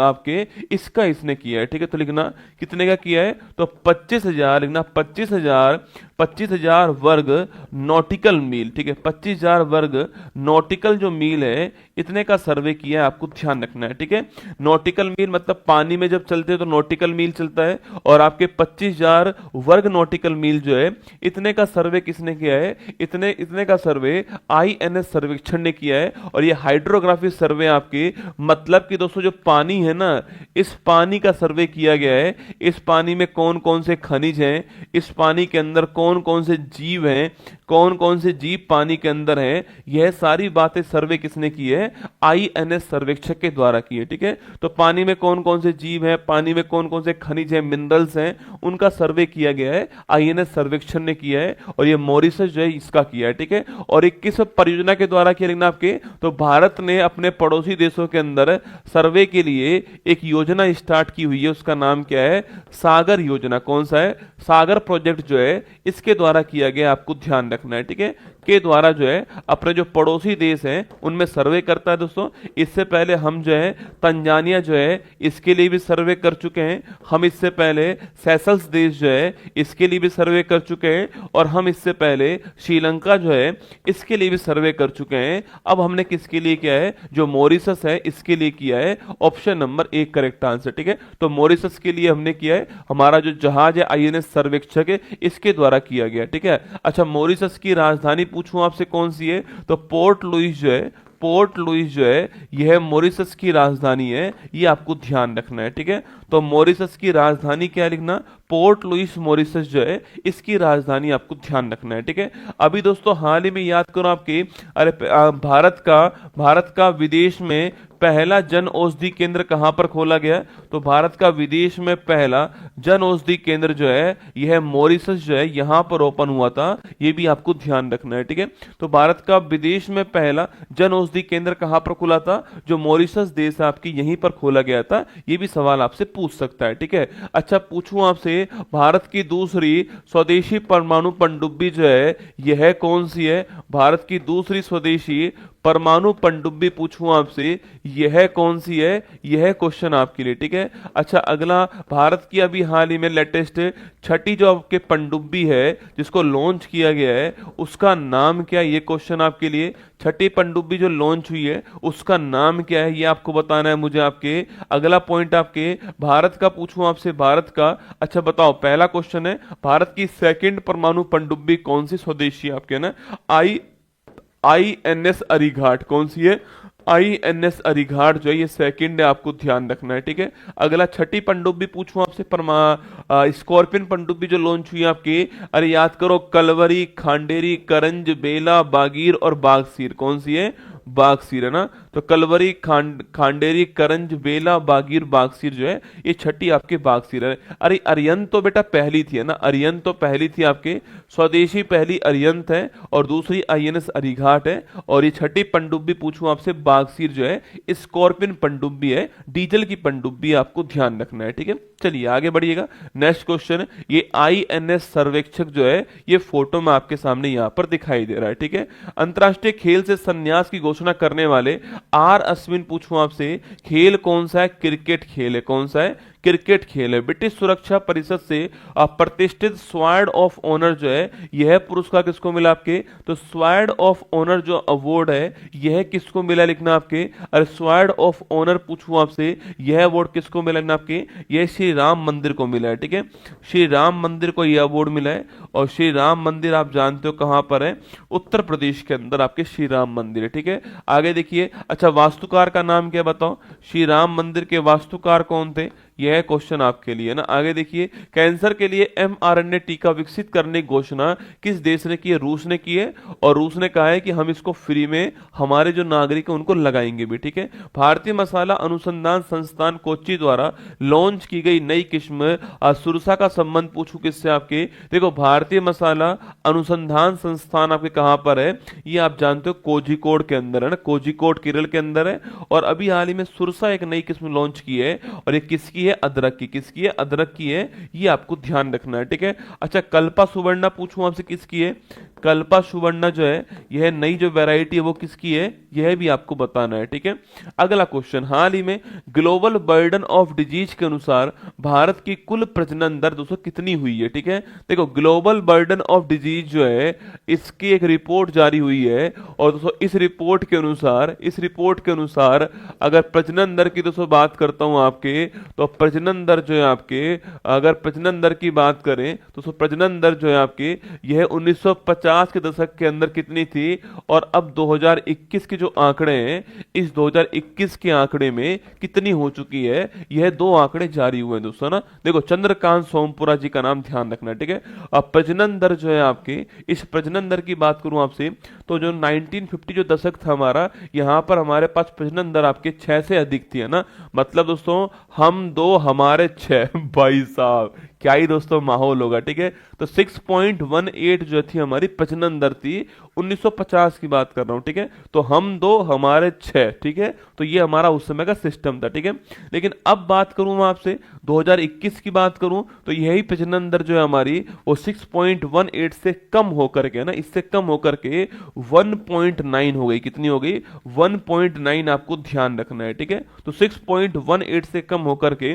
आपके इसका इसने किया है, ठीक है। तो लिखना कितने का किया है, तो 25,000 लिखना, 25,000 वर्ग नॉटिकल मील, ठीक है, 25,000 वर्ग नॉटिकल जो मील है इतने का सर्वे किया है, आपको ध्यान रखना है, ठीक है। नॉटिकल मील मतलब पानी में जब चलते हैं तो नॉटिकल मील चलता है, और आपके 25,000 वर्ग नॉटिकल मील जो है इतने का सर्वे किसने किया है, इतने का सर्वे INS सर्वेक्षण ने किया है। और ये हाइड्रोग्राफी सर्वे आपके मतलब कि दोस्तों जो पानी है ना, इस पानी का सर्वे किया गया है, इस पानी में कौन कौन से खनिज हैं, इस पानी के अंदर कौन कौन से जीव हैं, कौन कौन से जीव पानी के अंदर हैं, यह सारी बातें सर्वे किसने की है, INS सर्वेक्षक के द्वारा की है, ठीक है। तो पानी में कौन कौन से जीव हैं, पानी में कौन कौन से खनिज हैं, मिनरल्स हैं, उनका सर्वे किया गया है, INS सर्वेक्षण ने किया है, और ये मॉरिशस जो है इसका किया है, ठीक है। और 21 परियोजना के द्वारा किया लिखना आपके, तो भारत ने अपने पड़ोसी देशों के अंदर सर्वे के लिए एक योजना स्टार्ट की हुई है, उसका नाम क्या है, सागर योजना। कौन सा है, सागर प्रोजेक्ट जो है इसके द्वारा किया गया, आपको ध्यान रखना है, ठीक है, के द्वारा जो है अपने जो पड़ोसी देश हैं उनमें सर्वे करता है दोस्तों। इससे पहले हम जो है तंजानिया जो है इसके लिए भी सर्वे कर चुके हैं, हम इससे पहले सेशल्स देश जो है इसके लिए भी सर्वे कर चुके हैं, और हम इससे पहले श्रीलंका जो है इसके लिए भी सर्वे कर चुके हैं। अब हमने किसके लिए किया है, जो मॉरिशस है इसके लिए किया है, ऑप्शन नंबर 1 करेक्ट आंसर, ठीक है। तो मॉरिशस के लिए हमने किया है, हमारा जो जहाज है INS सर्वेक्षक है इसके द्वारा किया गया, ठीक है। अच्छा, मॉरिशस की राजधानी पूछूं आपसे कौन सी है, तो पोर्ट लुइस जो है, पोर्ट लुइस जो है यह मॉरिशस की राजधानी है, ये आपको ध्यान रखना है, ठीक है। तो मॉरिशस की राजधानी क्या लिखना, पोर्ट लुइस मॉरिशस जो है इसकी राजधानी आपको ध्यान रखना है, ठीक है। अभी दोस्तों हाल ही में याद करो आपके, भारत का विदेश में पहला जन औषधि केंद्र कहां पर खोला गया? तो भारत का विदेश में पहला जन औषधि केंद्र जो है यह मॉरिशस जो है यहां पर ओपन हुआ था, ये भी आपको ध्यान रखना है, ठीक है। तो भारत का विदेश में पहला जन औषधि केंद्र कहां पर खुला था? जो मॉरिशस देश है आपकी यहीं पर खोला गया था, ये भी सवाल आपसे पूछ सकता है, ठीक है। अच्छा पूछूं आपसे, भारत की दूसरी स्वदेशी परमाणु पनडुब्बी जो है यह कौन सी है? भारत की दूसरी स्वदेशी परमाणु पनडुब्बी पूछूं आपसे, यह कौन सी है? यह क्वेश्चन आपके लिए, ठीक है। अच्छा अगला, भारत की अभी हाल ही में लेटेस्ट छठी जो आपके पनडुब्बी है जिसको लॉन्च किया गया है उसका नाम क्या है? ये क्वेश्चन आपके लिए, छठी पनडुब्बी जो लॉन्च हुई है उसका नाम क्या है, ये आपको बताना है मुझे आपके। अगला पॉइंट आपके भारत का पूछूं आपसे, भारत का, अच्छा बताओ, पहला क्वेश्चन है भारत की सेकंड परमाणु पनडुब्बी कौन सी स्वदेशी आपके ना? INS अरिघाट कौन सी है? INS अरिघाट जो है ये सेकंड है, आपको ध्यान रखना है, ठीक है। अगला छठी पनडुब्बी पूछूं आपसे, स्कॉर्पियन पनडुब्बी जो लॉन्च हुई है आपकी, अरे याद करो, कलवरी, खांडेरी, करंज, बेला, बागीर और बागसीर, कौन सी है? बागसीर है ना। तो कलवरी, खांडेरी, करंज, बेला, बागीर, बागसीर जो है ये छठी आपके बागसीर है। अरे अरियंत तो बेटा पहली थी है ना, अरियंत तो पहली थी आपके, स्वदेशी पहली अरियंत है और दूसरी INS अरिघाट है, और ये छठी पनडुब्बी पूछूं आपसे बागसीर जो है स्कॉर्पियन पनडुब्बी है, डीजल की पनडुब्बी, आपको ध्यान रखना है, ठीक है। चलिए आगे बढ़िएगा, नेक्स्ट क्वेश्चन, ये INS सर्वेक्षक जो है ये फोटो में आपके सामने यहां पर दिखाई दे रहा है, ठीक है। अंतरराष्ट्रीय खेल से संन्यास की घोषणा करने वाले अश्विन पूछूं आपसे, खेल कौन सा है? क्रिकेट खेल है, कौन सा है? क्रिकेट खेल है। ब्रिटिश सुरक्षा परिषद से प्रतिष्ठित स्वॉर्ड ऑफ ऑनर जो है यह पुरस्कार किसको मिला आपके? तो स्वॉर्ड ऑफ ऑनर जो अवार्ड है यह किसको मिला, लिखना आपके। अरे स्वॉर्ड ऑफ ऑनर पूछूं आपसे, यह अवार्ड किसको मिला लिखना आपके? यह श्री राम मंदिर को मिला है, ठीक है। श्री राम मंदिर को यह अवार्ड मिला है, और श्री राम मंदिर आप जानते हो कहां पर है? उत्तर प्रदेश के अंदर आपके श्री राम मंदिर है, ठीक है। आगे देखिए, अच्छा वास्तुकार का नाम क्या बताओ? श्री राम मंदिर के वास्तुकार कौन थे? यह क्वेश्चन आपके लिए ना। आगे देखिए, कैंसर के लिए mRNA टीका विकसित करने की घोषणा किस देश ने की है? रूस ने की है, और रूस ने कहा है कि हम इसको फ्री में हमारे जो नागरिक हैं उनको लगाएंगे भी, ठीक है। भारतीय मसाला अनुसंधान संस्थान कोच्चि द्वारा लॉन्च की गई नई किस्म सुरसा का संबंध पूछूं किससे आपके? देखो भारतीय मसाला अनुसंधान संस्थान आपके कहां पर है? ये आप जानते हो कोझिकोड के अंदर है ना, कोझिकोड केरल के अंदर है। और अभी हाल ही में सुरसा एक नई किस्म लॉन्च की है, और ये किसकी है? अदरक की। किसकी है? अदरक की है, ये आपको ध्यान रखना है, ठीक है। अच्छा कल्पा सुवर्णा पूछूं आपसे, किसकी है? कल्पा सुवर्णा जो है यह नई जो वैरायटी है वो किसकी है? यह भी आपको बताना है, ठीक है। अगला क्वेश्चन, हाल ही में ग्लोबल बर्डन ऑफ डिजीज के अनुसार भारत की कुल प्रजनन दर दोस्तों कितनी हुई है? ठीक है, देखो ग्लोबल बर्डन ऑफ डिजीज जो है इसकी एक रिपोर्ट जारी हुई है, और दोस्तों इस रिपोर्ट के अनुसार अगर प्रजनन दर की दोस्तों बात करता हूं आपके, तो प्रजनन दर जो है आपके, अगर प्रजनन दर की बात करें तो दोस्तों प्रजनन दर जो है आपके यह 1950 के दशक के अंदर कितनी थी, और अब 2021 के जो आंकड़े हैं इस 2021 के आंकड़े में कितनी हो चुकी है, यह दो आंकड़े जारी हुए हैं दोस्तों ना। देखो चंद्रकांत सोमपुरा जी का नाम ध्यान रखना, ठीक है। अब प्रजनन दर जो है आपके, इस प्रजनन दर की बात करूं आपसे तो जो 1950 जो दशक था हमारा, यहां पर हमारे पास प्रजनन दर आपके 6 से अधिक थी, है ना। मतलब दोस्तों हम दो हमारे 6 भाई साहब क्या ही दोस्तों माहौल होगा, ठीक है। तो 6.18 जो थी हमारी प्रजनन दर थी, 1950 की बात कर रहा हूं, ठीक है। तो हम दो हमारे 6, ठीक है। तो ये हमारा उस समय का सिस्टम था, ठीक है। लेकिन अब बात करूं मैं आपसे 2021 की बात करूं तो यही प्रजनन दर जो है हमारी वो 6.18 से कम होकर के ना, इससे कम होकर के 1.9 हो गई। कितनी हो गई? 1.9 आपको ध्यान रखना है, ठीक है। तो 6.18 से कम होकर के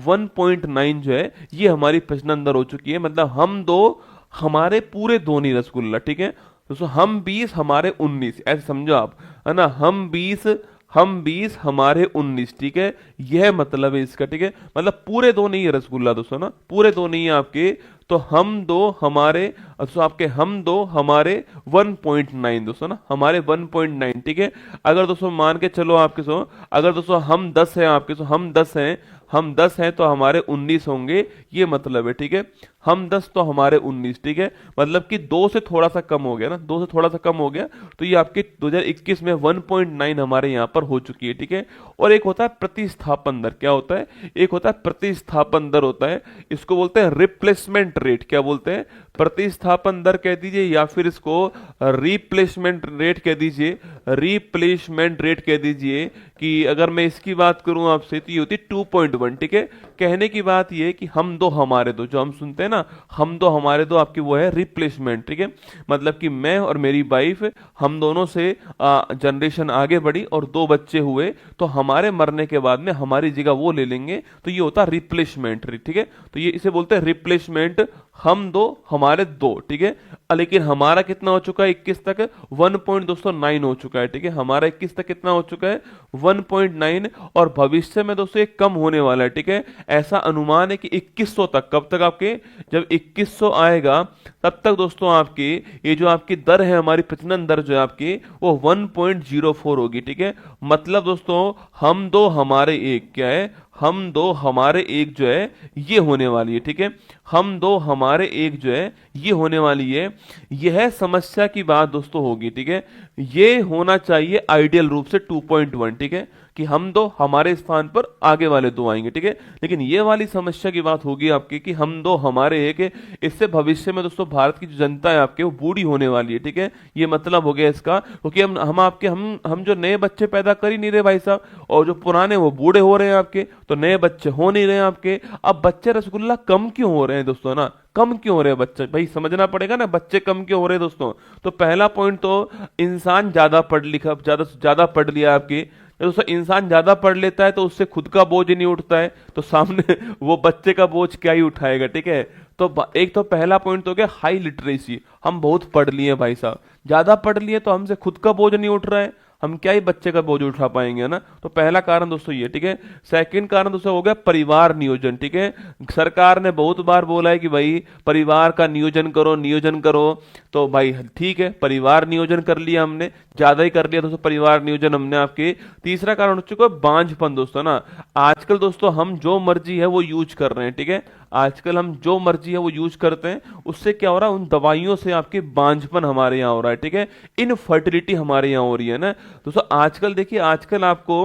1.9 जो है ये हमारी प्रजनन दर हो चुकी है। मतलब हम दो हमारे पूरे दो नहीं रसगुल्ला, ठीक है दोस्तों। हम 20 हमारे 19, ऐसे समझो आप, है ना। हम 20 हमारे 19, ठीक है। यह मतलब है इसका, ठीक है। मतलब पूरे दो नहीं है रसगुल्ला दोस्तों ना, पूरे दो नहीं है आपके। तो हम दो हमारे, दोस्तों आपके हम दो हमारे 1.9 दोस्तों ना, हमारे 1.9, ठीक है। अगर दोस्तों मान के चलो आपके सो, अगर दोस्तों हम 10 हैं आपके, सो हम 10 हैं, हम 10 हैं तो हमारे 19 होंगे, ये मतलब है, ठीक है। हम 10 तो हमारे 19, ठीक है। मतलब कि 2 से थोड़ा सा कम हो गया ना, 2 से थोड़ा सा कम हो गया, तो ये आपके 2021 में 1.9 हमारे यहाँ पर हो चुकी है, ठीक है। और एक होता है प्रतिस्थापन दर, क्या होता है, एक होता है प्रतिस्थापन दर होता है, इसको बोलते हैं रिप्लेसमेंट रेट, क्या बोलते हैं, प्रतिस्थापन दर कह दीजिए, या फिर इसको रिप्लेसमेंट रेट कह दीजिए, रिप्लेसमेंट रेट कह दीजिए। कि अगर मैं इसकी बात करूं आपसे तो ये होती है 2.1, ठीक है। कहने की बात ये है कि हम दो हमारे दो, जो हम सुनते हैं ना, हम दो हमारे दो, आपकी वो है रिप्लेसमेंट, ठीक है। मतलब कि मैं और मेरी वाइफ, हम दोनों से जनरेशन आगे बढ़ी और 2 बच्चे हुए, तो हमारे मरने के बाद में हमारी जगह वो ले लेंगे, तो ये होता है रिप्लेसमेंट, ठीक है। तो ये इसे बोलते हैं रिप्लेसमेंट, हम दो हमारे दो, ठीक है। लेकिन हमारा कितना हो चुका है 21 तक, 1.209 हो चुका है, ठीक है। हमारा 21 तक कितना हो चुका है, 1.9, और भविष्य में दोस्तों ये कम होने वाला है, ठीक है। ऐसा अनुमान है कि 2100 तक, कब तक आपके, जब 2100 आएगा तब तक दोस्तों आपकी ये जो आपकी दर है, हमारी प्रजनन दर जो है आपकी, वो 1.04 होगी, ठीक है। मतलब दोस्तों हम दो हमारे एक, क्या है, हम दो हमारे एक जो है ये होने वाली है, ठीक है। हम दो हमारे एक जो है ये होने वाली है, यह समस्या की बात दोस्तों होगी, ठीक है। ये होना चाहिए आइडियल रूप से 2.1, ठीक है, कि हम दो हमारे स्थान पर आगे वाले दो आएंगे, ठीक है। लेकिन ये वाली समस्या की बात होगी आपकी कि हम दो हमारे एक है, इससे भविष्य में दोस्तों भारत की जो जनता है आपके वो बूढ़ी होने वाली है, ठीक है। ये मतलब हो गया इसका, क्योंकि हम आपके हम जो नए बच्चे पैदा कर ही नहीं रहे भाई साहब, और जो पुराने वो बूढ़े हो रहे हैं आपके, तो नए बच्चे हो नहीं रहे हैं आपके। अब बच्चे रसगुल्ला कम क्यों हो रहे हैं दोस्तों ना, कम क्यों हो रहे हैं बच्चे, भाई समझना पड़ेगा ना, बच्चे कम क्यों हो रहे हैं दोस्तों। तो पहला पॉइंट तो इंसान ज्यादा पढ़ लिखा, ज्यादा पढ़ लिया आपकी, जब दोस्तों इंसान ज्यादा पढ़ लेता है तो उससे खुद का बोझ नहीं उठता है, तो सामने वो बच्चे का बोझ क्या ही उठाएगा, ठीक है। तो एक तो पहला पॉइंट तो क्या, हाई लिटरेसी, हम बहुत पढ़ लिए भाई साहब, ज्यादा पढ़ लिए तो हमसे खुद का बोझ नहीं उठ रहा है, हम क्या ही बच्चे का बोझ उठा पाएंगे ना। तो पहला कारण दोस्तों ये, ठीक है। सेकंड कारण दोस्तों हो गया परिवार नियोजन, ठीक है। सरकार ने बहुत बार बोला है कि भाई परिवार का नियोजन करो, नियोजन करो, तो भाई ठीक है, परिवार नियोजन कर लिया हमने, ज्यादा ही कर लिया दोस्तों परिवार नियोजन हमने आपके। तीसरा कारण हो चुका है बांझपन दोस्तों ना, आजकल दोस्तों हम जो मर्जी है वो यूज कर रहे हैं, ठीक है। आजकल हम जो मर्जी है वो यूज करते हैं, उससे क्या हो रहा है, उन दवाइयों से आपके बांझपन हमारे यहाँ हो रहा है, ठीक है। इनफर्टिलिटी हमारे यहाँ हो रही है ना दोस्तों। आजकल देखिए, आजकल आपको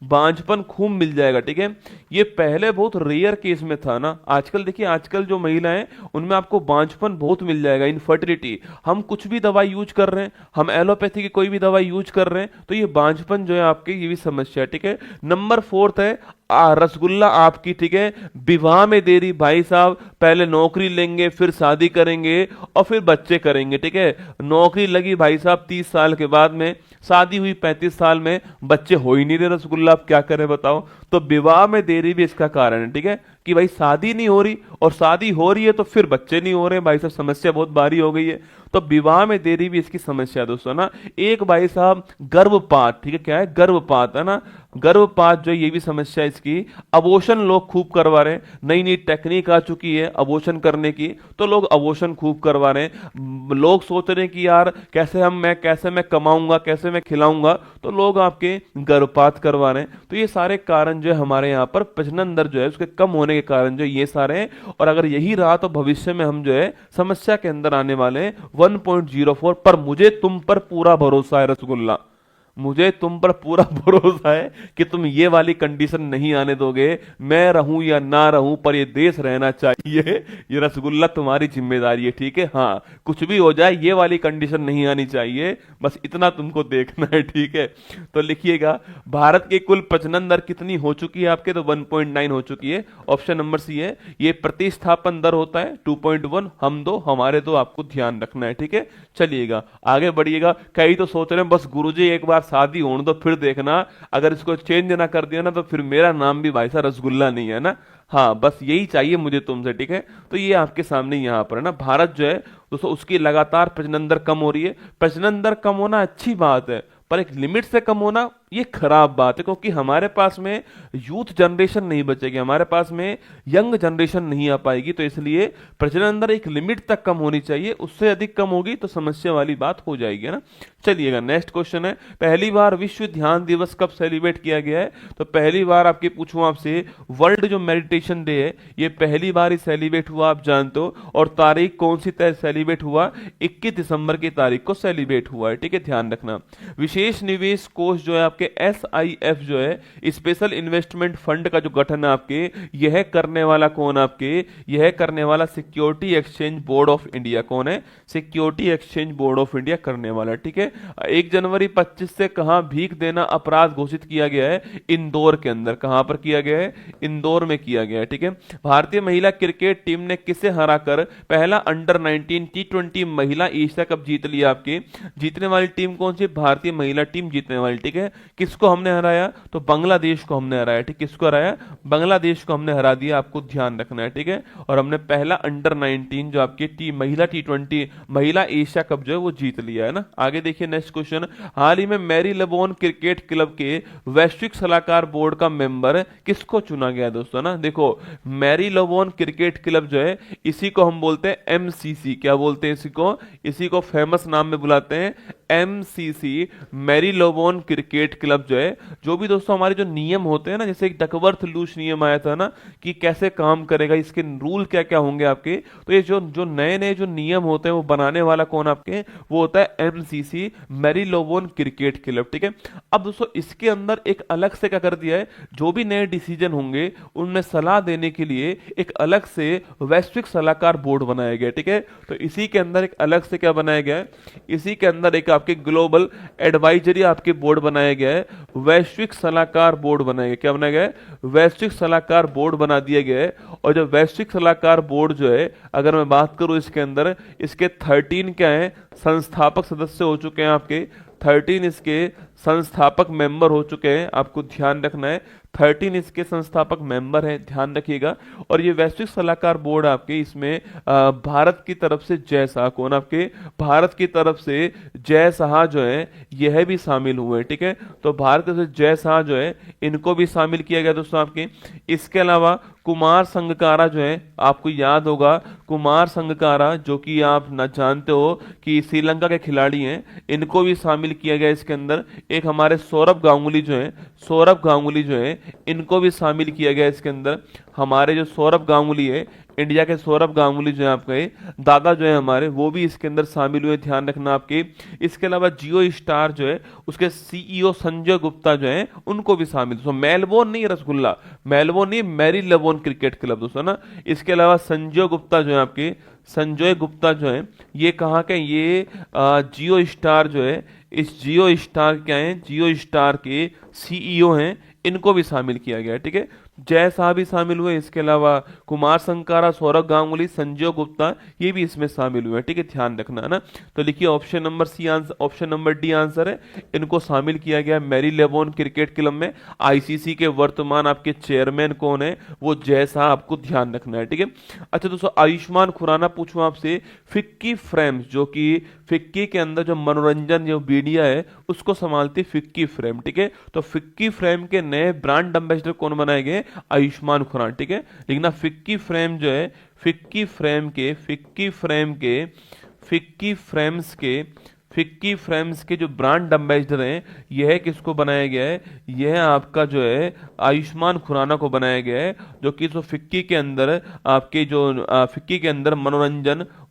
बांझपन खूब मिल जाएगा, ठीक है। ये पहले बहुत रेयर केस में था ना, आजकल देखिए, आजकल जो महिलाएं उनमें आपको बांझपन बहुत मिल जाएगा, इनफर्टिलिटी। हम कुछ भी दवाई यूज कर रहे हैं, हम एलोपैथी की कोई भी दवाई यूज कर रहे हैं, तो ये बांझपन जो है आपके, ये भी समस्या है, ठीक है। नंबर 4 है रसगुल्ला आपकी, ठीक है, विवाह में देरी, भाई साहब पहले नौकरी लेंगे, फिर शादी करेंगे और फिर बच्चे करेंगे, ठीक है। नौकरी लगी भाई साहब 30 साल के बाद में, शादी हुई 35 साल में, बच्चे हो ही नहीं रहे रसगुल्ला, आप क्या करें बताओ। तो विवाह में देरी भी इसका कारण है, ठीक है, कि भाई शादी नहीं हो रही, और शादी हो रही है तो फिर बच्चे नहीं हो रहे, भाई साहब समस्या बहुत भारी हो गई है। तो विवाह में देरी भी इसकी समस्या है दोस्तों ना। एक भाई साहब गर्भपात, ठीक है, क्या है, गर्भपात है ना, गर्भपात जो ये भी समस्या है इसकी। अबॉर्शन लोग खूब करवा रहे हैं, नई नई टेक्निक आ चुकी है अबॉर्शन करने की, तो लोग अबॉर्शन खूब करवा रहे हैं। लोग सोच रहे हैं कि यार कैसे मैं कमाऊंगा, कैसे मैं खिलाऊंगा, तो लोग आपके गर्भपात करवा रहे हैं। तो ये सारे कारण जो है हमारे यहाँ पर प्रजनन दर जो है उसके कम होने के कारण जो ये सारे हैं, और अगर यही रहा तो भविष्य में हम जो है समस्या के अंदर आने वाले हैं 1.04 पर। मुझे तुम पर पूरा भरोसा है रसगुल्ला, मुझे तुम पर पूरा भरोसा है कि तुम ये वाली कंडीशन नहीं आने दोगे। मैं रहूं या ना रहूं, पर ये देश रहना चाहिए, ये रसगुल्ला तुम्हारी जिम्मेदारी है, ठीक है। हाँ, कुछ भी हो जाए ये वाली कंडीशन नहीं आनी चाहिए, बस इतना तुमको देखना है, ठीक है। तो लिखिएगा, भारत की कुल प्रजनन दर कितनी हो चुकी है आपके, तो 1.9 हो चुकी है। ऑप्शन नंबर सी है, ये प्रतिस्थापन दर होता है 2.1, हम दो हमारे दो, आपको ध्यान रखना है, ठीक है। चलिएगा आगे बढ़िएगा। कई तो सोच रहे हैं बस गुरुजी एक बार शादी होने दो फिर देखना, अगर इसको चेंज ना कर दिया ना तो फिर मेरा नाम भी भाई साहब रसगुल्ला नहीं है ना। हाँ, बस यही चाहिए मुझे तुमसे, ठीक है। तो ये आपके सामने यहाँ पर है ना, भारत जो है दोस्तों उसकी लगातार प्रजनन दर कम हो रही है। प्रजनन दर कम होना अच्छी बात है, पर एक लिमिट से कम होना ये खराब बात है, क्योंकि हमारे पास में यूथ जनरेशन नहीं बचेगी, हमारे पास में यंग जनरेशन नहीं आ पाएगी। तो इसलिए प्रजनन दर एक लिमिट तक कम होनी चाहिए, उससे अधिक कम होगी तो समस्या वाली बात हो जाएगी, है ना। चलिएगा, नेक्स्ट क्वेश्चन है, पहली बार विश्व ध्यान दिवस कब सेलिब्रेट किया गया है? तो पहली बार आपके पूछूं आपसे, वर्ल्ड जो मेडिटेशन डे है ये पहली बार ही सेलिब्रेट हुआ, आप जानते हो। और तारीख कौन सी सेलिब्रेट हुआ? 21 दिसंबर की तारीख को सेलिब्रेट हुआ है, ठीक है, ध्यान रखना। विशेष निवेश कोष जो है आपके SIF जो है स्पेशल इन्वेस्टमेंट फंड का जो गठन है आपके, यह करने वाला कौन? आपके यह करने वाला security exchange board of India. कौन है? Security exchange board of India करने वाला, ठीक है। 1 जनवरी 25 से कहां भीख देना अपराध घोषित किया गया है? इंदौर के अंदर। कहां पर किया गया है? इंदौर में किया गया है, ठीक है। भारतीय महिला क्रिकेट टीम ने किसे हराकर पहला अंडर-19 T20 महिला एशिया कप जीत लिया? आपके जीतने वाली टीम कौन सी? भारतीय महिला टीम जीतने वाली, ठीक है। किसको हमने हराया? तो बांग्लादेश को हमने हराया, ठीक। किसको हराया? बांग्लादेश को हमने हरा दिया, आपको ध्यान रखना है, ठीक है। और हमने पहला अंडर-19 जो आपकी महिला T20 महिला एशिया कप जो है वो जीत लिया, है ना। आगे देखिए नेक्स्ट क्वेश्चन, हाल ही में मैरी लेबोन क्रिकेट क्लब के वैश्विक सलाहकार बोर्ड का मेंबर किसको चुना गया दोस्तों? ना देखो, मैरी लेबोन क्रिकेट क्लब जो है इसी को हम बोलते हैं MCC। क्या बोलते हैं इसी को फेमस नाम में बुलाते हैं MCC, मैरी लेबोन क्रिकेट क्लब जो है। जो भी दोस्तों हमारे जो नियम होते हैं ना, जैसे एक डकवर्थ लूश नियम आया था ना कि कैसे काम करेगा, इसके रूल क्या क्या होंगे आपके, तो ये जो जो नए नए जो नियम होते हैं वो बनाने वाला कौन आपके? वो होता है MCC, मैरी लेबोन क्रिकेट क्लब, ठीक है। अब दोस्तों इसके अंदर एक अलग से क्या कर दिया है, जो भी नए डिसीजन होंगे उनमें सलाह देने के लिए एक अलग से वैश्विक सलाहकार बोर्ड बनाया गया, ठीक है। तो इसी के अंदर एक अलग से क्या बनाया गया है? इसी के अंदर एक आपके ग्लोबल एडवाइजरी आपके बोर्ड बनाया गया है, वैश्विक सलाहकार बोर्ड बनाया गया। क्या बनाया गया है? वैश्विक सलाहकार बोर्ड बना दिया गया है। और जो वैश्विक सलाहकार बोर्ड जो है, अगर मैं बात करूं इसके अंदर, इसके 13 क्या है? संस्थापक सदस्य हो चुके हैं आपके, 13 इसके संस्थापक मेंबर हो चुके हैं, आपको ध्यान रखना है। 13 इसके संस्थापक मेंबर हैं, ध्यान रखिएगा। और ये वैश्विक सलाहकार बोर्ड आपके, इसमें भारत की तरफ से जय शाह, कौन आपके? भारत की तरफ से जय शाह जो है यह भी शामिल हुए, ठीक है। तो भारत से जय शाह जो है इनको भी शामिल किया गया दोस्तों आपके। इसके अलावा कुमार संगकारा जो है, आपको याद होगा कुमार संगकारा, जो कि आप न जानते हो कि श्रीलंका के खिलाड़ी हैं, इनको भी शामिल किया गया इसके अंदर। एक हमारे सौरभ गांगुली जो है इनको भी शामिल किया गया इसके अंदर। हमारे जो सौरभ गांगुली है, इंडिया के सौरभ गांगुली जो है आपके दादा जो है हमारे, वो भी इसके अंदर शामिल हुए, ध्यान रखना आपके। इसके अलावा जियो स्टार जो है उसके CEO संजय गुप्ता जो है उनको भी शामिल। तो मेलबोर्न नहीं रसगुल्ला, मेलबोर्न नहीं, मैरी लेबोन क्रिकेट क्लब दोस्तों ना। इसके अलावा संजय गुप्ता जो है आपके, संजय गुप्ता जो है ये कहाँ के? ये जियो स्टार जो है, इस जियो स्टार क्या है? जियो स्टार के CEO हैं, इनको भी शामिल किया गया है, ठीक है। जय शाह भी शामिल हुए, इसके अलावा कुमार संकारा, सौरभ गांगुली, संजय गुप्ता, ये भी इसमें शामिल हुए, ठीक है, ध्यान रखना, है ना। तो लिखिए option number C answer, option number D answer है। इनको शामिल किया गया मैरी लेबोन क्रिकेट क्लब में। ICC के वर्तमान आपके चेयरमैन कौन है? वो जय शाह, आपको ध्यान रखना है, ठीक है। अच्छा दोस्तों, आयुष्मान खुराना पूछूं आपसे, फिक्की फ्रेम्स, जो कि फिक्की के अंदर जो मनोरंजन जो मीडिया है उसको संभालती फिक्की फ्रेम, ठीक है। तो फिक्की फ्रेम के नए ब्रांड एम्बेसडर कौन बनाए गए? आयुष्मान खुराना, ठीक है। लिखना फिक्की फ्रेम जो है, फिक्की फ्रेम्स के जो ब्रांड एम्बेसडर हैं, यह किसको बनाया गया है? यह आपका जो है आयुष्मान खुराना को बनाया गया है, जो कि जो फिक्की के अंदर आपके जो फिक्की के अंदर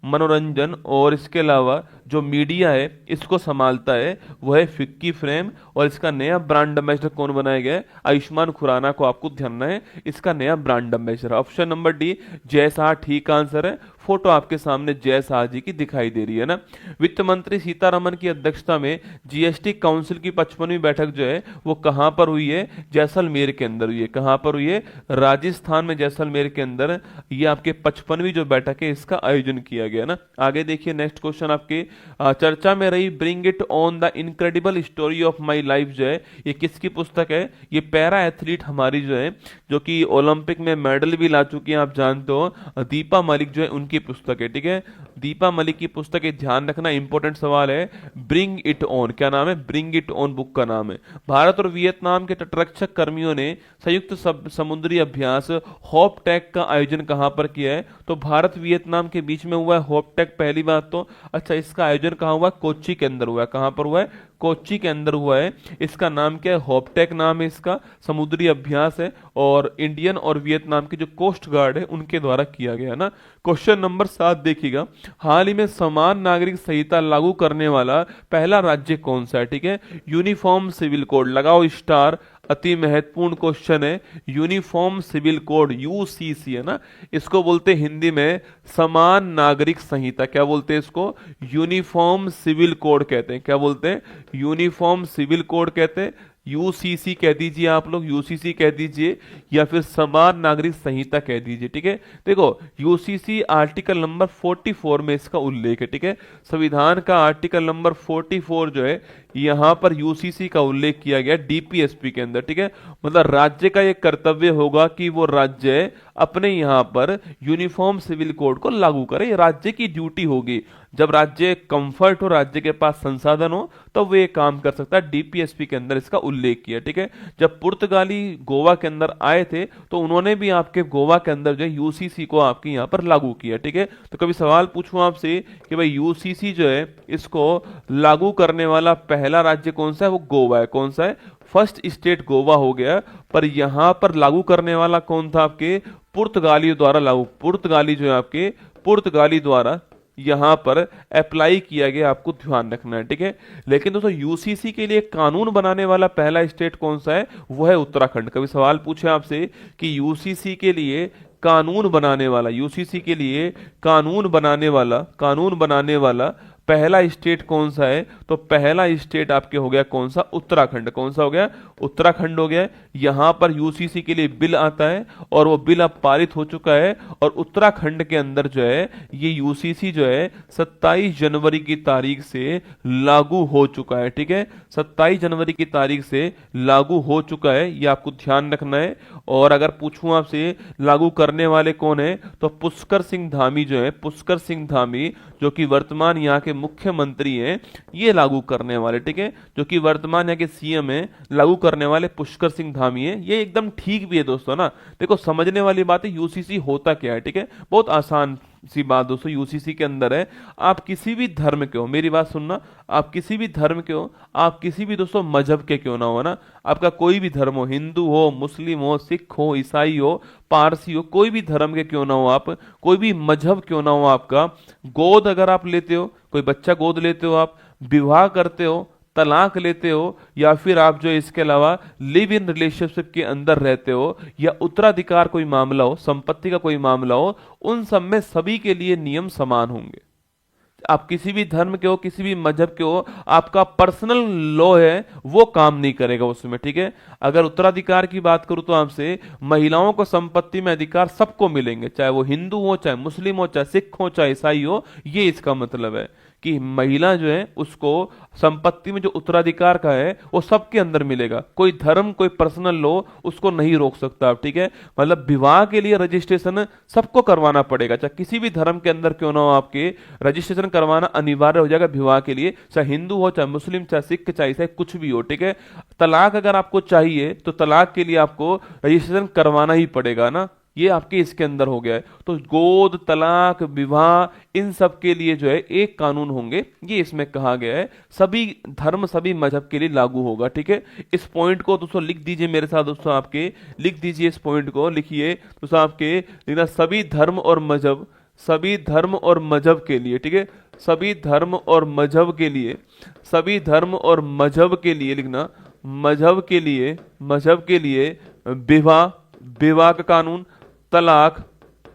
मनोरंजन और इसके अलावा जो मीडिया है इसको संभालता है, वह है फिक्की फ्रेम। और इसका नया ब्रांड एम्बेसडर कौन बनाया गया है? आयुष्मान खुराना को आपको ध्यान है इसका नया brand ambassador. Option number D Jay Shah ठीक आंसर है। फोटो आपके सामने जय शाह जी की दिखाई दे रही है ना। वित्त मंत्री सीतारमन की अध्यक्षता में GST काउंसिल की 55वीं बैठक जो है वो कहां पर हुई है? जैसलमेर के अंदर हुई है। कहां पर हुई है? राजस्थान में, जैसलमेर के अंदर ये आपके 55वीं जो बैठक है इसका आयोजन किया गया ना। आगे देखिए नेक्स्ट क्वेश्चन आपके चर्चा में रही bring it on the incredible story of my life जो है ये किसकी पुस्तक है? ये पैरा एथलीट हमारी जो है, जो कि ओलंपिक में मेडल भी ला चुकी है, आप जानते हो, दीपा मलिक जो है उनकी की पुस्तक है, ठीक है, दीपा मलिक की पुस्तक है, ध्यान रखना, इंपॉर्टेंट सवाल है। ब्रिंग इट ऑन, क्या नाम है, ब्रिंग इट ऑन बुक का नाम है। भारत और वियतनाम के तटरक्षक कर्मियों ने संयुक्त समुद्री अभ्यास होपटेक का आयोजन कहां पर किया है? तो भारत वियतनाम के बीच में हुआ है होपटेक, पहली बात तो। अच्छा, इसका आयोजन कहां हुआ? कोच्चि के अंदर हुआ है। कहां पर हुआ है? कोच्चि के अंदर हुआ है। इसका नाम क्या है? होपटेक नाम है इसका, समुद्री अभ्यास है, और इंडियन और वियतनाम की जो कोस्ट गार्ड है उनके द्वारा किया गया है ना। क्वेश्चन नंबर 7 देखिएगा, हाल ही में समान नागरिक संहिता लागू करने वाला पहला राज्य कौन सा है? ठीक है, यूनिफॉर्म सिविल कोड, लगाओ स्टार, अति महत्वपूर्ण क्वेश्चन है। यूनिफॉर्म सिविल कोड, यूसीसी है ना, इसको बोलते हैं हिंदी में समान नागरिक संहिता। क्या बोलते हैं इसको? यूनिफॉर्म सिविल कोड कहते हैं। क्या बोलते हैं? यूनिफॉर्म सिविल कोड कहते हैं। यूसीसी कह दीजिए आप लोग, यूसीसी कह दीजिए, या फिर समान नागरिक संहिता कह दीजिए, ठीक है। देखो, यूसीसी आर्टिकल नंबर 44 में इसका उल्लेख है, ठीक है, संविधान का आर्टिकल नंबर 44 जो है, यहां पर यूसीसी का उल्लेख किया गया डीपीएसपी के अंदर, ठीक है। मतलब राज्य का यह कर्तव्य होगा कि वो राज्य अपने यहां पर यूनिफॉर्म सिविल कोड को लागू करे, ये राज्य की ड्यूटी होगी। जब राज्य कंफर्ट हो, राज्य के पास संसाधन हो, तो वो ये काम कर सकता है। डीपीएसपी के अंदर इसका उल्लेख किया, ठीक है। जब पुर्तगाली गोवा के अंदर आए थे तो उन्होंने भी आपके गोवा के अंदर जो है यूसीसी को आपके यहां पर लागू किया, ठीक है। तो कभी सवाल पूछूं आपसे कि भाई यूसीसी जो है इसको लागू करने वाला पहला राज्य कौन सा है? वो गोवा है। कौन सा है? फर्स्ट स्टेट गोवा हो गया। पर यहां पर लागू करने वाला कौन था? आपके पुर्तगालियों द्वारा लागू, पुर्तगाली जो है आपके पुर्तगाली द्वारा यहां पर अप्लाई किया गया, आपको ध्यान रखना है, ठीक है। लेकिन दोस्तों यूसीसी के लिए कानून बनाने वाला पहला स्टेट कौन सा है? वो है उत्तराखंड। कभी सवाल पूछे आपसे कि यूसीसी के लिए कानून बनाने वाला, यूसीसी के लिए कानून बनाने वाला पहला स्टेट कौन सा है? तो पहला स्टेट आपके हो गया कौन सा? उत्तराखंड। कौन सा हो गया? उत्तराखंड हो गया। यहां पर यूसीसी के लिए बिल आता है और वो बिल अब पारित हो चुका है, और उत्तराखंड के अंदर जो है ये यूसीसी जो है 27 जनवरी की तारीख से लागू हो चुका है, ठीक है। 27 जनवरी की तारीख से लागू हो चुका है, ये आपको ध्यान रखना है। और अगर पूछूं आपसे लागू करने वाले कौन है, तो पुष्कर सिंह धामी जो है, पुष्कर सिंह धामी जो कि वर्तमान यहाँ के मुख्यमंत्री हैं, ये लागू करने वाले, ठीक है, जो कि वर्तमान यहाँ के सीएम हैं, लागू करने वाले पुष्कर सिंह धामी है। ये एकदम ठीक भी है दोस्तों ना। देखो, समझने वाली बात है यूसीसी होता क्या है, ठीक है, बहुत आसान सी बात दोस्तों। यूसीसी के अंदर है, आप किसी भी धर्म के हो, मेरी बात सुनना, आप किसी भी धर्म के हो, आप किसी भी दोस्तों मजहब के क्यों ना हो ना, आपका कोई भी धर्म हो, हिंदू हो, मुस्लिम हो, सिख हो, ईसाई हो, पारसी हो, कोई भी धर्म के क्यों ना हो आप, कोई भी मजहब क्यों ना हो आपका, गोद अगर आप लेते हो, कोई बच्चा गोद लेते हो, आप विवाह करते हो, तलाक लेते हो, या फिर आप जो इसके अलावा लिव इन रिलेशनशिप के अंदर रहते हो, या उत्तराधिकार कोई मामला हो, संपत्ति का कोई मामला हो, उन सब में सभी के लिए नियम समान होंगे। आप किसी भी धर्म के हो, किसी भी मजहब के हो, आपका पर्सनल लॉ है वो काम नहीं करेगा उसमें, ठीक है। अगर उत्तराधिकार की बात करूं तो आपसे महिलाओं को संपत्ति में अधिकार सबको मिलेंगे, चाहे वो हिंदू हो, चाहे मुस्लिम हो, चाहे सिख हो, चाहे ईसाई हो। ये इसका मतलब है कि महिला जो है उसको संपत्ति में जो उत्तराधिकार का है वो सबके अंदर मिलेगा। कोई धर्म, कोई पर्सनल लॉ उसको नहीं रोक सकता आप, ठीक है। मतलब विवाह के लिए रजिस्ट्रेशन सबको करवाना पड़ेगा, चाहे किसी भी धर्म के अंदर क्यों ना हो, आपके रजिस्ट्रेशन करवाना अनिवार्य हो जाएगा विवाह के लिए, चाहे हिंदू हो, चाहे मुस्लिम, चाहे सिख, चाहे ईसाई, कुछ भी हो, ठीक है। तलाक अगर आपको चाहिए तो तलाक के लिए आपको रजिस्ट्रेशन करवाना ही पड़ेगा ना, ये आपके इसके अंदर हो गया है। तो गोद, तलाक, विवाह, इन सब के लिए जो है एक कानून होंगे, ये इसमें कहा गया है। सभी धर्म, सभी मजहब के लिए लागू होगा, ठीक है। इस पॉइंट को दोस्तों लिख दीजिए मेरे साथ, दोस्तों आपके लिख दीजिए, इस पॉइंट को लिखिए दोस्तों आपके, लिखना सभी धर्म और मजहब, सभी धर्म और मजहब के लिए, ठीक है, सभी धर्म और मजहब के लिए, सभी धर्म और मजहब के लिए लिखना, मजहब के लिए, मजहब के लिए विवाह, विवाह का कानून, तलाक,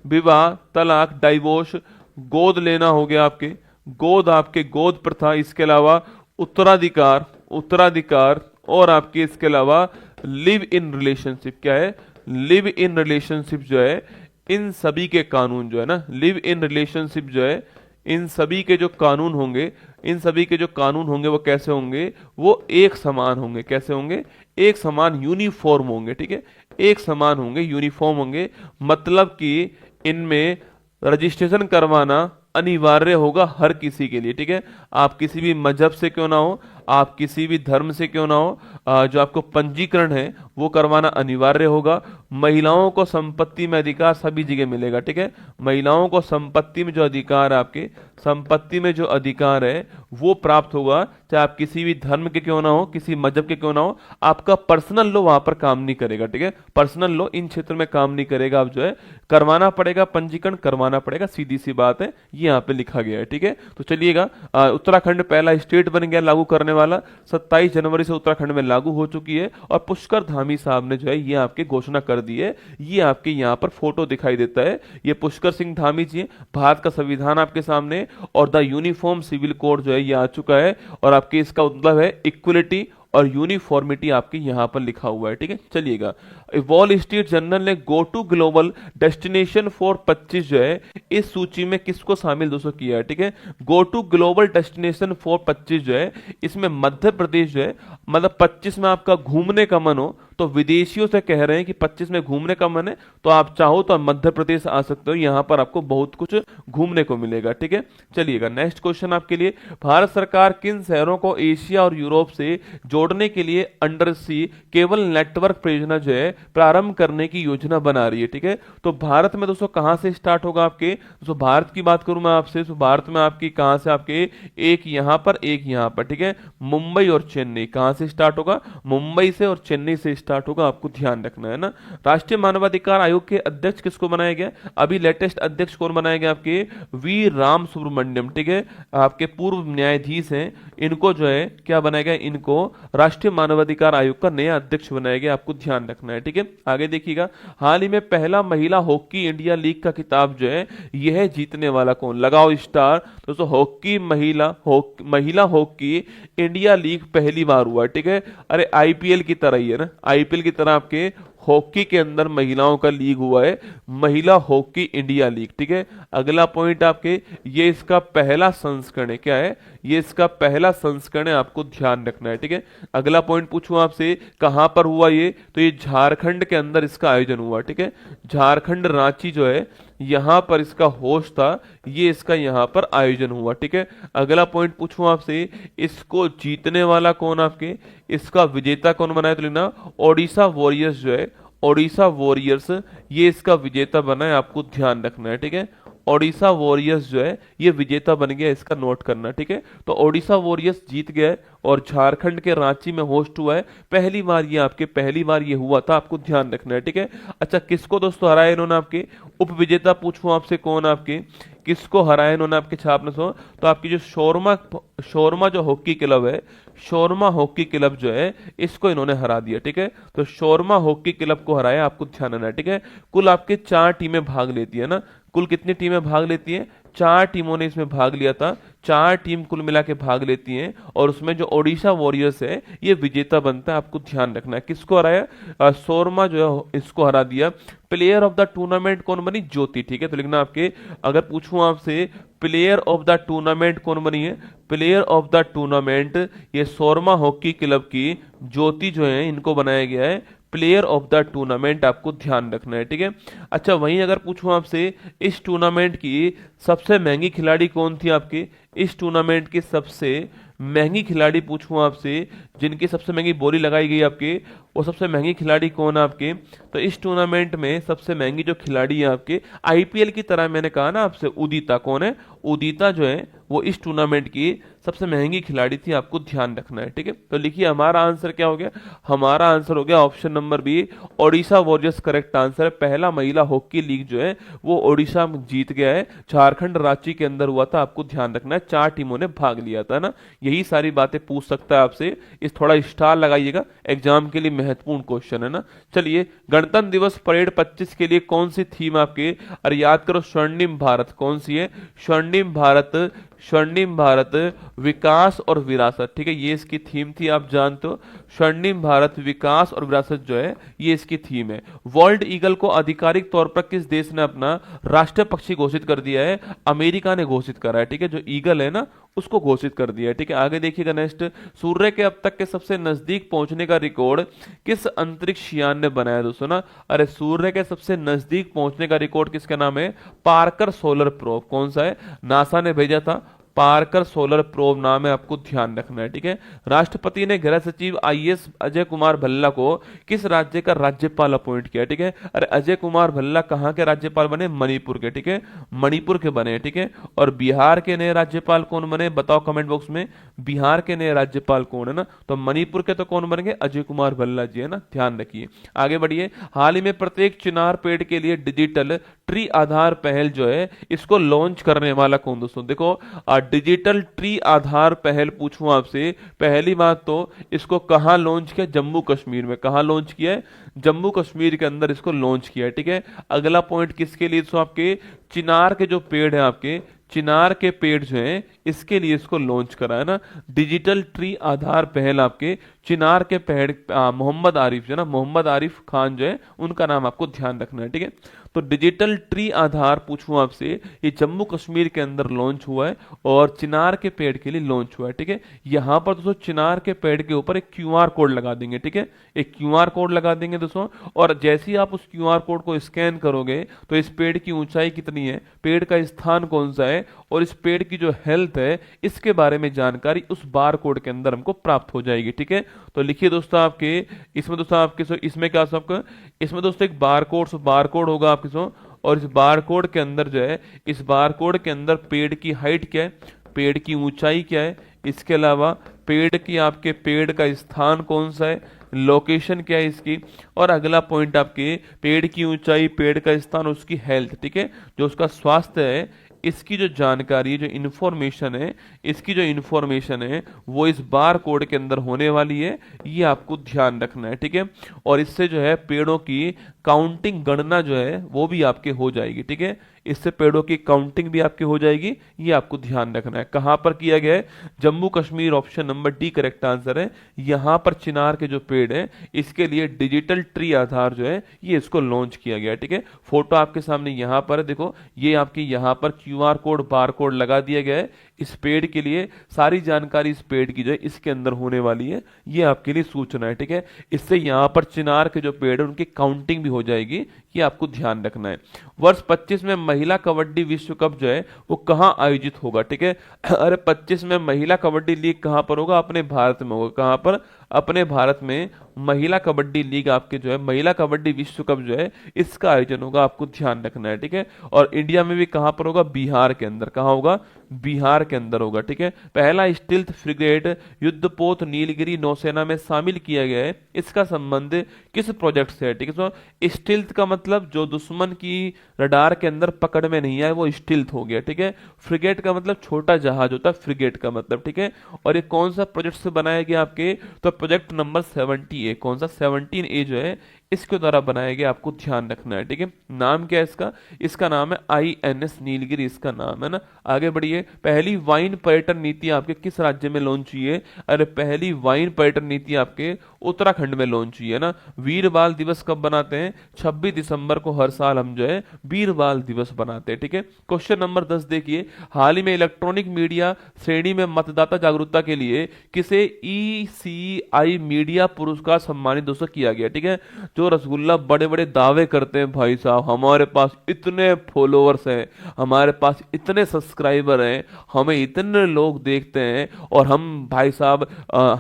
विवाह, तलाक, डाइवोर्स, गोद लेना हो गया आपके, गोद, आपके गोद प्रथा, इसके अलावा उत्तराधिकार, उत्तराधिकार, और आपके इसके अलावा लिव इन रिलेशनशिप, क्या है, लिव इन रिलेशनशिप जो है, इन सभी के कानून जो है ना, लिव इन रिलेशनशिप जो है, इन सभी के जो कानून होंगे, इन सभी के जो कानून होंगे वो कैसे होंगे? वो एक समान होंगे। कैसे होंगे? एक समान, यूनिफॉर्म होंगे, ठीक है, एक समान होंगे, यूनिफॉर्म होंगे। मतलब कि इनमें रजिस्ट्रेशन करवाना अनिवार्य होगा हर किसी के लिए, ठीक है। आप किसी भी मजहब से क्यों ना हो, आप किसी भी धर्म से क्यों ना हो, जो आपको पंजीकरण है वो करवाना अनिवार्य होगा। महिलाओं को संपत्ति में अधिकार सभी जगह मिलेगा, ठीक है। महिलाओं को संपत्ति में जो अधिकार है, आपके संपत्ति में जो अधिकार है वो प्राप्त होगा, चाहे आप किसी भी धर्म के क्यों ना हो, किसी मजहब के क्यों ना हो। आपका पर्सनल लॉ वहां पर काम नहीं करेगा, ठीक है। पर्सनल लॉ इन क्षेत्र में काम नहीं करेगा। आप जो है करवाना पड़ेगा, पंजीकरण करवाना पड़ेगा, सीधी सी बात है, ये यहाँ पे लिखा गया है, ठीक है। तो चलिएगा, उत्तराखंड पहला स्टेट बन गया लागू करने वाला। 27 जनवरी से उत्तराखंड में लागू हो चुकी है और पुष्कर धामी साहब ने जो है ये आपके घोषणा कर दी है। ये आपके यहाँ पर फोटो दिखाई देता है, ये पुष्कर सिंह धामी जी हैं। भारत का संविधान आपके सामने और द यूनिफॉर्म सिविल कोड जो है ये आ चुका है, और आपके इसका मतलब है इक्वलिटी और यूनिफॉर्मिटी आपके यहां पर लिखा हुआ है, ठीक है। चलिएगा, वॉल स्ट्रीट जर्नल ने go to global destination for 25 जो है इस सूची में किसको शामिल दोस्तों किया है, ठीक है। Go to global destination for 25 जो है इसमें मध्य प्रदेश जो है, मतलब 25 में आपका घूमने का मन हो तो विदेशियों से कह रहे हैं कि 25 में घूमने का मन है तो आप चाहो तो मध्य प्रदेश आ सकते हो, यहां पर आपको बहुत कुछ घूमने को मिलेगा, ठीक है। चलिएगा, नेक्स्ट क्वेश्चन आपके लिए, भारत सरकार किन शहरों को एशिया और यूरोप से जोड़ने के लिए अंडर सी केबल नेटवर्क परियोजना जो है प्रारंभ करने की योजना बना रही है, ठीक है। तो भारत में दोस्तों कहां से स्टार्ट होगा आपके, दोस्तों भारत की बात करूं मैं आपसे, तो भारत में आपकी कहां से, आपके एक यहां पर, एक यहां पर, ठीक है। मुंबई और चेन्नई, कहां से स्टार्ट होगा, मुंबई से और चेन्नई से स्टार्ट होगा, आपको ध्यान रखना है ना। राष्ट्रीय मानवाधिकार आयोग के अध्यक्ष किसको बनाया गया, अभी लेटेस्ट अध्यक्ष कौन बनाया गया, आपके वी राम सुब्रमण्यम, ठीक है। आपके पूर्व न्यायाधीश हैं, इनको जो है क्या बनाया गया, इनको राष्ट्रीय मानवाधिकार आयोग का नया अध्यक्ष बनाया गया, आपको ध्यान रखना है, ठीक है। आगे देखिएगा, हाल ही में पहला महिला हॉकी इंडिया लीग का खिताब जो है यह जीतने वाला कौन, लगाओ स्टार दोस्तों। हॉकी महिला हॉकी इंडिया लीग पहली बार हुआ है, ठीक है। अरे आईपीएल की तरह ही है ना, आईपीएल की तरह आपके हॉकी के अंदर महिलाओं का लीग हुआ है, महिला हॉकी इंडिया लीग, ठीक है। अगला पॉइंट आपके, ये इसका पहला संस्करण है, क्या है, ये इसका पहला संस्करण है, आपको ध्यान रखना है, ठीक है। अगला पॉइंट पूछूं आपसे, कहां पर हुआ ये, तो ये झारखंड के अंदर इसका आयोजन हुआ, ठीक है। झारखंड रांची जो है यहां पर इसका होस्ट था, ये इसका यहां पर आयोजन हुआ, ठीक है। अगला पॉइंट पूछूं आपसे, इसको जीतने वाला कौन, आपके इसका विजेता कौन बनाया, तो लिखना ओडिशा वॉरियर्स जो है, ओडिशा वॉरियर्स ये इसका विजेता बना है, आपको ध्यान रखना है, ठीक है। ओडिशा वॉरियर्स जो है ये विजेता बन गया, इसका नोट करना, ठीक है। तो ओडिशा वॉरियर्स जीत गया है और झारखंड के रांची में होस्ट हुआ है, पहली बार ये आपके, पहली बार ये हुआ था, आपको ध्यान रखना है, ठीक है। अच्छा, किसको दोस्तों हराया इन्होंने, आपके उप विजेता पूछूं आपसे कौन, आपके किसको हराया इन्होंने आपके छापने सो, तो आपकी जो शोरमा जो हॉकी क्लब है, शोरमा हॉकी क्लब जो है इसको इन्होंने हरा दिया, ठीक है। तो शोरमा हॉकी क्लब को हराया, आपको ध्यान रखना है, ठीक है। कुल आपके 4 टीमें भाग लेती है ना, कुल कितनी टीमें भाग लेती हैं, 4 टीमों ने इसमें भाग लिया था, 4 टीम कुल मिला के भाग लेती हैं, और उसमें जो ओडिशा वॉरियर्स है ये विजेता बनता है, आपको ध्यान रखना है। किसको हराया, शोरमा जो है इसको हरा दिया। प्लेयर ऑफ द टूर्नामेंट कौन बनी, ज्योति, ठीक है। तो लिखना आपके, अगर पूछूं आपसे प्लेयर ऑफ द टूर्नामेंट कौन बनी है, प्लेयर ऑफ द टूर्नामेंट ये शोरमा हॉकी क्लब की ज्योति जो है इनको बनाया गया है प्लेयर ऑफ द टूर्नामेंट, आपको ध्यान रखना है, ठीक है। अच्छा, वहीं अगर पूछूं आपसे इस टूर्नामेंट की सबसे महंगी खिलाड़ी कौन थी, आपके इस टूर्नामेंट की सबसे महंगी खिलाड़ी पूछूं आपसे, जिनकी सबसे महंगी बोली लगाई गई आपके, वो सबसे महंगी खिलाड़ी कौन है आपके, तो इस टूर्नामेंट में सबसे महंगी जो खिलाड़ी है आपके, आईपीएल की तरह मैंने कहा ना आपसे, उदिता कौन है, उदिता जो है वो इस टूर्नामेंट की सबसे महंगी खिलाड़ी थी, आपको ध्यान रखना है, ठीक है। तो लिखिए हमारा आंसर क्या हो गया, हमारा आंसर हो गया option number B, Odisha Warriors correct answer है। पहला महिला हॉकी लीग जो है वो ओडिशा में जीत गया है, झारखंड रांची के अंदर हुआ था, आपको ध्यान रखना है, 4 टीमों ने भाग लिया था ना। यही सारी बातें पूछ सकता है आपसे, इस थोड़ा स्टार लगाइएगा, एग्जाम के लिए महत्वपूर्ण क्वेश्चन है ना। चलिए, गणतंत्र दिवस परेड 25 के लिए कौन सी थीम आपके, अरे याद करो, स्वर्णिम भारत, कौन सी है, स्वर्णिम भारत, स्वर्णिम भारत विकास और विरासत, ठीक है, ये इसकी थीम थी, आप जानते हो, स्वर्णिम भारत विकास और विरासत जो है ये इसकी थीम है। वर्ल्ड ईगल को आधिकारिक तौर पर किस देश ने अपना राष्ट्रीय पक्षी घोषित कर दिया है, अमेरिका ने घोषित करा है, ठीक है। जो ईगल है ना उसको घोषित कर दिया है। ठीक है, आगे देखिएगा नेक्स्ट, सूर्य के अब तक के सबसे नजदीक पहुंचने का रिकॉर्ड किस अंतरिक्ष यान ने बनाया दोस्तों ना? अरे सूर्य के सबसे नजदीक पहुंचने का रिकॉर्ड किसका नाम है? Parker solar probe. कौन सा है? नासा ने भेजा था, पार्कर सोलर प्रोब नाम है, आपको ध्यान रखना है। ठीक है, राष्ट्रपति ने गृह सचिव आईएएस अजय कुमार भल्ला को किस राज्य का राज्यपाल अपॉइंट किया? ठीक है, अरे अजय कुमार भल्ला कहाँ के राज्यपाल बने? मणिपुर के। ठीक है, मणिपुर के बने। ठीक है, और बिहार के नए राज्यपाल कौन बने? बताओ कमेंट बॉक्स में, बिहार के नए राज्यपाल कौन है ना? तो मणिपुर के तो कौन बनेंगे? अजय कुमार भल्ला जी है ना, ध्यान रखिए। आगे बढ़िए, हाल ही में प्रत्येक चिनार पेड़ के लिए डिजिटल ट्री आधार पहल जो है इसको लॉन्च करने वाला कौन दोस्तों? देखो, डिजिटल ट्री आधार पहल पूछूं आपसे, पहली बात तो इसको कहां लॉन्च किया? जम्मू कश्मीर में। कहां लॉन्च किया है? जम्मू कश्मीर के अंदर इसको लॉन्च किया है। ठीक है, अगला पॉइंट किसके लिए? तो आपके चिनार के जो पेड़ है, आपके चिनार के पेड़ जो हैं इसके लिए इसको लॉन्च करा है ना, डिजिटल ट्री आधार पहल। आपके चिनार के पेड़, मोहम्मद आरिफ जो है ना, मोहम्मद आरिफ खान जो है उनका नाम आपको ध्यान रखना है। ठीक है, तो डिजिटल ट्री आधार पूछूं आपसे, ये जम्मू कश्मीर के अंदर लॉन्च हुआ है और चिनार के पेड़ के लिए लॉन्च हुआ है। ठीक है, यहां पर दोस्तों चिनार के पेड़ के ऊपर एक क्यूआर कोड लगा देंगे। ठीक है, एक क्यूआर कोड लगा देंगे दोस्तों, और जैसे ही आप उस क्यूआर कोड को स्कैन करोगे तो इस पेड़ की ऊंचाई कितनी है, पेड़ का स्थान कौन सा है और इस पेड़ की जो हेल्थ है इसके बारे में जानकारी उस बार कोड के अंदर हमको प्राप्त हो जाएगी। ठीक है, तो लिखिए दोस्तों आपके इसमें, दोस्तों आपके इसमें क्या आपका, इसमें दोस्तों एक बार कोड होगा आपके सो, और इस बार कोड के अंदर जो है, इस बार कोड के अंदर पेड़ की हाइट क्या है, पेड़ की ऊंचाई क्या है, इसके अलावा पेड़ की, आपके पेड़ का स्थान कौन सा है, लोकेशन क्या है इसकी, और अगला पॉइंट आपके पेड़ की ऊंचाई, पेड़ का स्थान, उसकी हेल्थ। ठीक है, जो उसका स्वास्थ्य है इसकी जो जानकारी, जो इन्फॉर्मेशन है, इसकी जो इन्फॉर्मेशन है वो इस बार कोड के अंदर होने वाली है, ये आपको ध्यान रखना है। ठीक है, और इससे जो है पेड़ों की काउंटिंग, गणना जो है वो भी आपके हो जाएगी। ठीक है, इससे पेड़ों की काउंटिंग भी आपकी हो जाएगी, ये आपको ध्यान रखना है। कहां पर किया गया है? Jammu Kashmir, option number D correct answer है। यहां पर चिनार के जो पेड़ है इसके लिए डिजिटल ट्री आधार जो है ये इसको लॉन्च किया गया है। ठीक है, फोटो आपके सामने यहां पर है, देखो ये आपकी यहां पर क्यूआर कोड, बार कोड लगा दिया गया है इस पेड़ के लिए, सारी जानकारी इस पेड़ की जो है इसके अंदर होने वाली है, ये आपके लिए सूचना है। ठीक है, इससे यहां पर चिनार के जो पेड़ है उनकी काउंटिंग भी हो जाएगी, ये आपको ध्यान रखना है। वर्ष 25 में महिला कबड्डी विश्व कप जो है वो कहां आयोजित होगा? ठीक है, अरे 25 में महिला कबड्डी लीग कहां पर होगा? अपने भारत में होगा। कहां पर? अपने भारत में महिला कबड्डी लीग, आपके जो है महिला कबड्डी विश्व कप जो है इसका आयोजन होगा, आपको ध्यान रखना है। ठीक है, और इंडिया में भी कहां पर होगा? बिहार के अंदर। कहां होगा? बिहार के अंदर होगा। ठीक है, पहला स्टील्थ फ्रिगेट युद्धपोत नीलगिरी नौसेना में शामिल किया गया है, इसका संबंध किस प्रोजेक्ट से है? ठीक है, तो स्टील्थ का मतलब जो दुश्मन की रडार के अंदर पकड़ में नहीं आए वो स्टील्थ हो गया। ठीक है, फ्रिगेट का मतलब छोटा जहाज होता है, फ्रिगेट का मतलब। ठीक है, और ये कौन सा प्रोजेक्ट से बनाया गया आपके? तो प्रोजेक्ट नंबर 70A, कौन सा? 17A जो है इसके द्वारा बनाया गया, आपको ध्यान रखना है। ठीक है, नाम क्या है इसका? इसका नाम है INS नीलगिरी, इसका नाम है ना। आगे बढ़िए, पहली वाइन पर्यटन नीति आपके किस राज्य में लॉन्च हुई है? अरे पहली वाइन पर्यटन नीति आपके उत्तराखंड में लॉन्च हुई है ना। वीर बाल दिवस कब बनाते हैं? 26 दिसंबर को हर साल हम जो है वीर बाल दिवस बनाते हैं। ठीक है, क्वेश्चन नंबर 10 देखिए, हाल ही में इलेक्ट्रॉनिक मीडिया श्रेणी में मतदाता जागरूकता के लिए किसे ECI मीडिया पुरस्कार सम्मानित दोस्तों किया गया? ठीक है, जो रसगुल्ला बड़े बड़े दावे करते हैं, भाई साहब हमारे पास इतने फॉलोअर्स हैं, हमारे पास इतने सब्सक्राइबर हैं, हमें इतने लोग देखते हैं, और हम भाई साहब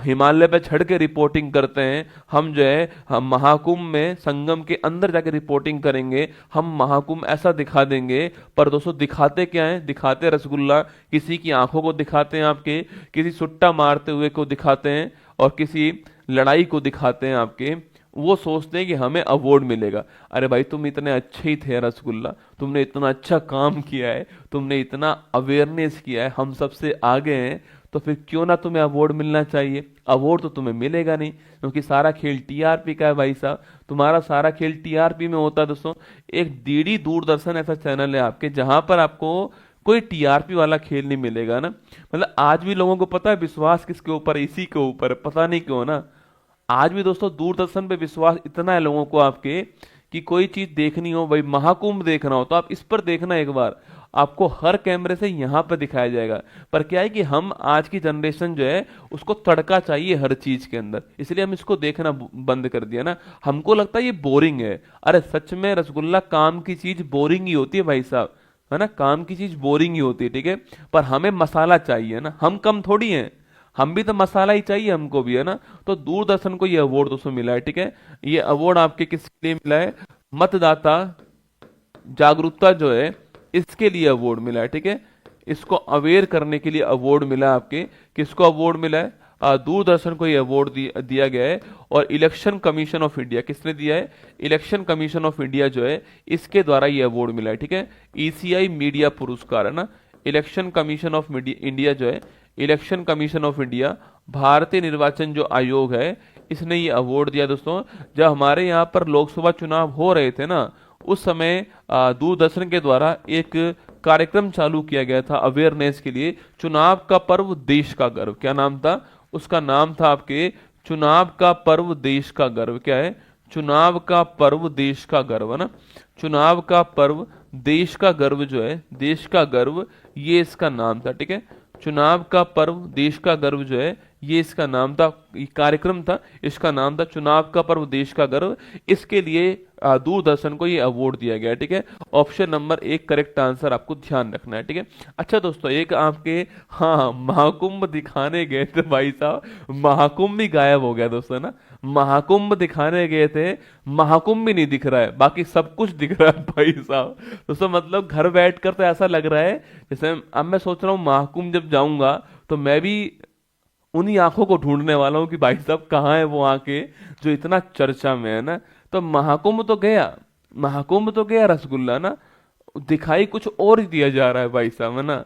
हिमालय पे चढ़ के रिपोर्टिंग करते हैं, हम जो है हम महाकुंभ में संगम के अंदर जाके रिपोर्टिंग करेंगे, हम महाकुंभ ऐसा दिखा देंगे। पर दोस्तों दिखाते क्या है? दिखाते रसगुल्ला, किसी की आंखों को दिखाते हैं, आपके किसी सुट्टा मारते हुए को दिखाते हैं, और किसी लड़ाई को दिखाते हैं आपके, वो सोचते हैं कि हमें अवार्ड मिलेगा। अरे भाई तुम इतने अच्छे ही थे रसगुल्ला, तुमने इतना अच्छा काम किया है, तुमने इतना अवेयरनेस किया है, हम सबसे आगे हैं, तो फिर क्यों ना तुम्हें अवार्ड मिलना चाहिए? अवार्ड तो तुम्हें मिलेगा नहीं, क्योंकि सारा खेल टीआरपी का है भाई साहब, तुम्हारा सारा खेल टीआरपी में होता है। दोस्तों एक डीडी दूरदर्शन ऐसा चैनल है आपके जहां पर आपको कोई टीआरपी वाला खेल नहीं मिलेगा ना। मतलब आज भी लोगों को पता है विश्वास किसके ऊपर है? इसी के ऊपर है, पता नहीं क्यों ना। आज भी दोस्तों दूरदर्शन पे विश्वास इतना है लोगों को आपके, कि कोई चीज देखनी हो, भाई महाकुंभ देखना हो तो आप इस पर देखना एक बार, आपको हर कैमरे से यहाँ पे दिखाया जाएगा। पर क्या है कि हम आज की जनरेशन जो है उसको तड़का चाहिए हर चीज के अंदर, इसलिए हम इसको देखना बंद कर दिया ना। हमको लगता है ये बोरिंग है। अरे सच में रसगुल्ला काम की चीज बोरिंग ही होती है भाई साहब, है ना, काम की चीज बोरिंग ही होती है, ठीक है। पर हमें मसाला चाहिए ना, हम कम थोड़ी हैं, हम भी तो मसाला ही चाहिए हमको भी, है ना। तो दूरदर्शन को ये अवार्ड दोस्तों मिला है, ठीक है। ये अवार्ड आपके किसके लिए मिला है? मतदाता जागरूकता जो है इसके लिए अवार्ड मिला है, ठीक है। इसको अवेयर करने के लिए अवार्ड मिला है आपके। किसको अवार्ड मिला है? दूरदर्शन को ये अवार्ड दिया गया है। और इलेक्शन कमीशन ऑफ इंडिया किसने दिया है? इलेक्शन कमीशन ऑफ इंडिया जो है इसके द्वारा ये अवार्ड मिला है, ठीक है। ईसीआई मीडिया पुरस्कार, है ना। इलेक्शन कमीशन ऑफ इंडिया जो है, इलेक्शन कमीशन ऑफ इंडिया, भारतीय निर्वाचन जो आयोग है, इसने ये अवार्ड दिया दोस्तों। जब हमारे यहाँ पर लोकसभा चुनाव हो रहे थे ना, उस समय दूरदर्शन के द्वारा एक कार्यक्रम चालू किया गया था अवेयरनेस के लिए, चुनाव का पर्व देश का गर्व। क्या नाम था उसका? नाम था आपके चुनाव का पर्व देश का गर्व। क्या है? चुनाव का पर्व देश का गर्व, है ना। चुनाव का पर्व देश का गर्व जो है, देश का गर्व, ये इसका नाम था, ठीक है। चुनाव का पर्व देश का गर्व जो है ये इसका नाम था, ये कार्यक्रम था, इसका नाम था चुनाव का पर्व देश का गर्व। इसके लिए दूरदर्शन को ये अवार्ड दिया गया है, ठीक है। ऑप्शन नंबर 1 करेक्ट आंसर आपको ध्यान रखना है, ठीक है। अच्छा दोस्तों, एक आपके, हाँ, महाकुंभ दिखाने गए थे भाई साहब, महाकुंभ भी गायब हो गया दोस्तों ना। महाकुंभ दिखाने गए थे, महाकुंभ भी नहीं दिख रहा है, बाकी सब कुछ दिख रहा है भाई साहब। दोस्तों मतलब घर बैठकर तो ऐसा लग रहा है जैसे, अब मैं सोच रहा हूँ महाकुंभ जब जाऊंगा तो मैं भी उन्हीं आंखों को ढूंढने वाला हूँ कि भाई साहब कहाँ है वो आंखें जो इतना चर्चा में है ना। तो महाकुंभ तो गया, महाकुंभ तो गया रसगुल्ला ना, दिखाई कुछ और ही दिया जा रहा है भाई साहब, है ना।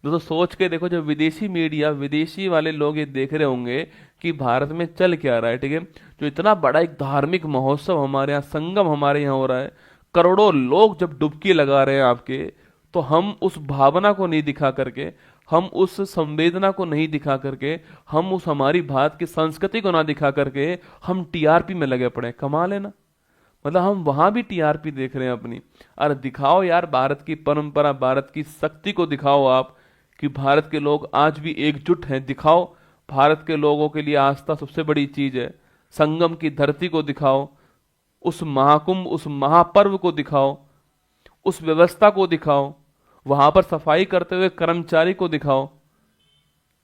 दोस्तों सोच के देखो, जब विदेशी मीडिया, विदेशी वाले लोग ये देख रहे होंगे कि भारत में चल क्या रहा है, ठीक है। जो इतना बड़ा एक धार्मिक महोत्सव हमारे यहाँ, संगम हमारे यहाँ हो रहा है, करोड़ों लोग जब डुबकी लगा रहे हैं आपके, तो हम उस भावना को नहीं दिखा करके, हम उस संवेदना को नहीं दिखा करके, हम उस हमारी भारत की संस्कृति को ना दिखा करके हम टीआरपी में लगे पड़े। कमाल है ना, मतलब हम वहां भी टीआरपी देख रहे हैं अपनी। अरे दिखाओ यार भारत की परंपरा, भारत की शक्ति को दिखाओ आप, कि भारत के लोग आज भी एकजुट हैं। दिखाओ भारत के लोगों के लिए आस्था सबसे बड़ी चीज है। संगम की धरती को दिखाओ, उस महाकुंभ, उस महापर्व को दिखाओ, उस व्यवस्था को दिखाओ, वहां पर सफाई करते हुए कर्मचारी को दिखाओ,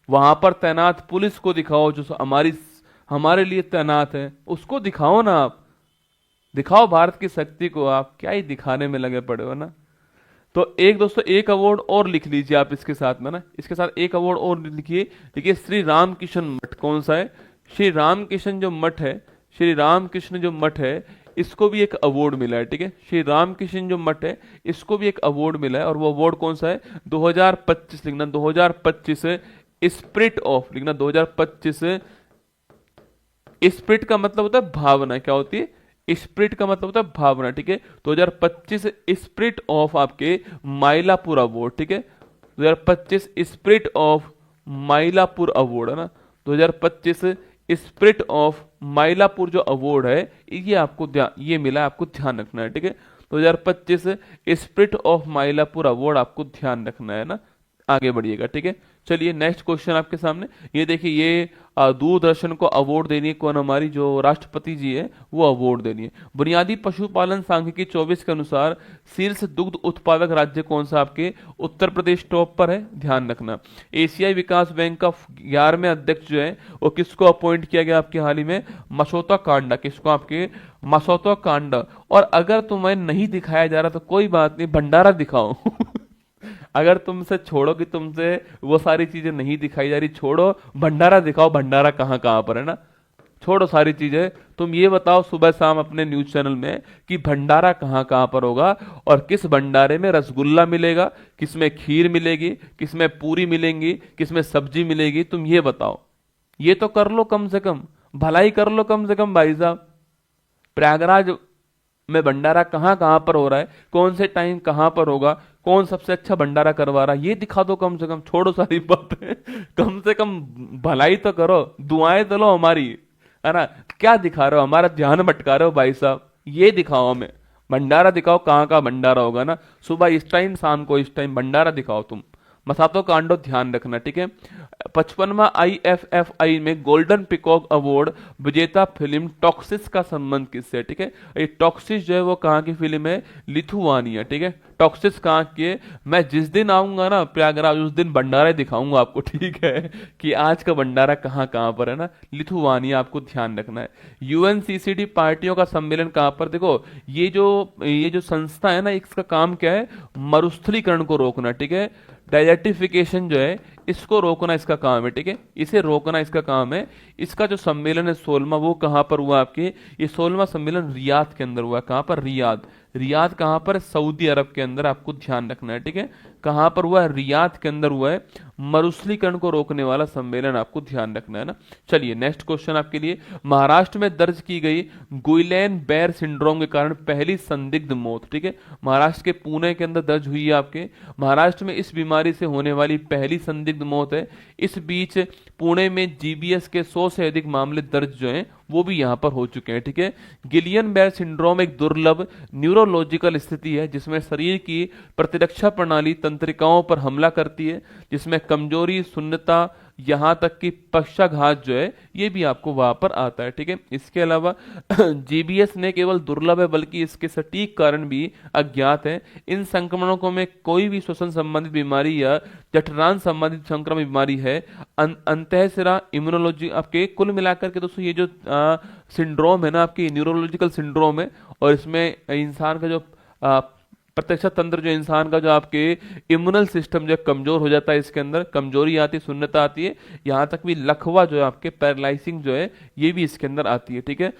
वहां पर तैनात पुलिस को दिखाओ जो हमारे लिए तैनात है, उसको दिखाओ ना आप। दिखाओ भारत की शक्ति को, आप क्या ही दिखाने में लगे पड़े हो ना। तो एक दोस्तों, एक अवार्ड और लिख लीजिए आप इसके साथ में ना, इसके साथ एक अवार्ड और लिखिए। देखिए श्री रामकृष्ण मठ कौन सा है? श्री रामकृष्ण जो मठ है, श्री रामकृष्ण जो मठ है, इसको भी एक अवार्ड मिला है, ठीक है। श्री रामकृष्ण जो मठ है इसको भी एक अवार्ड मिला है, और वो अवार्ड कौन सा है? 2025 लिखना, 2025 स्पिरिट ऑफ लिखना, 2025। स्पिरिट का मतलब होता है भावना, क्या होती है? स्पिरिट का मतलब होता है भावना, ठीक है। 2025 स्पिरिट ऑफ आपके माइलापुर अवार्ड, ठीक है। 2025 स्पिरिट ऑफ माइलापुर अवार्ड, है ना। 2025 स्पिरिट ऑफ माइलापुर जो अवार्ड है ये आपको ये मिला, आपको ध्यान रखना है, ठीक है। 2025 स्पिरिट ऑफ माइलापुर अवार्ड आपको ध्यान रखना है ना। आगे बढ़िएगा, ठीक है। चलिए नेक्स्ट क्वेश्चन आपके सामने, ये देखिए, ये दूरदर्शन को अवार्ड देनी है कौन? हमारी जो राष्ट्रपति जी है वो अवार्ड देनी है। बुनियादी पशुपालन सांख्यिकी 24 के अनुसार शीर्ष दुग्ध उत्पादक राज्य कौन सा? आपके उत्तर प्रदेश टॉप पर है, ध्यान रखना। एशियाई विकास बैंक का 11वें अध्यक्ष जो है वो किसको अपॉइंट किया गया आपके हाल ही में? मसौता कांडा। किसको? आपके मसौता कांडा। और अगर तुम्हें नहीं दिखाया जा रहा तो कोई बात नहीं, भंडारा दिखाओ अगर तुमसे छोड़ो कि तुमसे वो सारी चीजें नहीं दिखाई जा रही, छोड़ो, भंडारा दिखाओ, भंडारा कहाँ कहाँ पर है ना। छोड़ो सारी चीजें, तुम ये बताओ सुबह शाम अपने न्यूज चैनल में कि भंडारा कहाँ कहाँ पर होगा, और किस भंडारे में रसगुल्ला मिलेगा, किसमें खीर मिलेगी, किसमें पूरी मिलेंगी, किसमें सब्जी मिलेगी, तुम ये बताओ। ये तो कर लो कम से कम, भलाई कर लो कम से कम भाई साहब। प्रयागराज में भंडारा कहाँ कहाँ पर हो रहा है, कौन से टाइम कहाँ पर होगा, कौन सबसे अच्छा भंडारा करवा रहा है, ये दिखा दो कम से कम। छोड़ो सारी बातें कम से कम भलाई तो करो, दुआएं तो लो हमारी, है ना। क्या दिखा रहे हो? हमारा ध्यान भटका रहे हो भाई साहब, ये दिखाओ हमें। भंडारा दिखाओ, कहाँ का भंडारा होगा ना, सुबह इस टाइम, शाम को इस टाइम, भंडारा दिखाओ तुम। मसातो कांडो ध्यान रखना, ठीक है। 55वां IFFI में गोल्डन पिकॉक अवार्ड विजेता फिल्म टॉक्सिस का संबंध किससे है, ठीक है। ये टॉक्सिस जो है वो कहाँ की फिल्म है, लिथुआनिया, ठीक है। टॉक्सिस कहाँ की है, मैं जिस दिन आऊंगा ना प्रयागराज उस दिन भंडारा दिखाऊंगा आपको, ठीक है, कि आज का भंडारा कहाँ कहाँ पर है ना, लिथुआनिया, आपको ध्यान रखना है। UNCCD पार्टियों का सम्मेलन कहाँ पर, देखो ये जो संस्था है ना, इसका काम क्या है, मरुस्थलीकरण को रोकना, ठीक है। डेजर्टिफिकेशन जो है इसको रोकना इसका काम है, ठीक है, इसे रोकना इसका काम है। इसका जो सम्मेलन है 16वां, वो कहाँ पर हुआ आपके, ये 16वां सम्मेलन रियाद के अंदर हुआ। कहाँ पर, रियाद। रियाद कहाँ पर, सऊदी अरब के अंदर, आपको ध्यान रखना है, ठीक है। कहाँ पर हुआ है, रियाद के अंदर हुआ है। मरुस्थलीकरण को रोकने वाला सम्मेलन, आपको ध्यान रखना है ना। चलिए नेक्स्ट क्वेश्चन आपके लिए, महाराष्ट्र में दर्ज की गई गुइलेन बेयर सिंड्रोम के कारण पहली संदिग्ध मौत, ठीक है। महाराष्ट्र के पुणे के अंदर दर्ज हुई है आपके। महाराष्ट्र में इस बीमारी से होने वाली पहली संदिग्ध मौत है। इस बीच पुणे में GBS के 100 से अधिक मामले दर्ज जो हैं वो भी यहां पर हो चुके हैं, ठीक है। गिलियन बेयर सिंड्रोम एक दुर्लभ न्यूरोलॉजिकल स्थिति है जिसमें शरीर की प्रतिरक्षा प्रणाली तंत्रिकाओं पर हमला करती है, जिसमें कमजोरी, शून्यता, यहां तक कि पक्षाघात जो है ये भी आपको वहां पर आता है, ठीक है। इसके अलावा GBS ने केवल दुर्लभ है बल्कि इसके सटीक कारण भी अज्ञात है। इन संक्रमणों को में कोई भी श्वसन संबंधित बीमारी या जठरांत संबंधित संक्रमण बीमारी है, अंतःशिरा इम्यूनोलॉजी, आपके कुल मिलाकर के दोस्तों ये जो सिंड्रोम है ना, आपकी न्यूरोलॉजिकल सिंड्रोम है। और इसमें इंसान का जो प्रत्यक्ष तंत्र, जो इंसान का जो आपके इम्यूनल सिस्टम जो कमजोर हो जाता है, इसके अंदर कमजोरी आती है, शून्यता आती है, यहाँ तक भी लकवा जो है आपके पैरालाइसिंग जो है ये भी इसके अंदर आती है, ठीक है।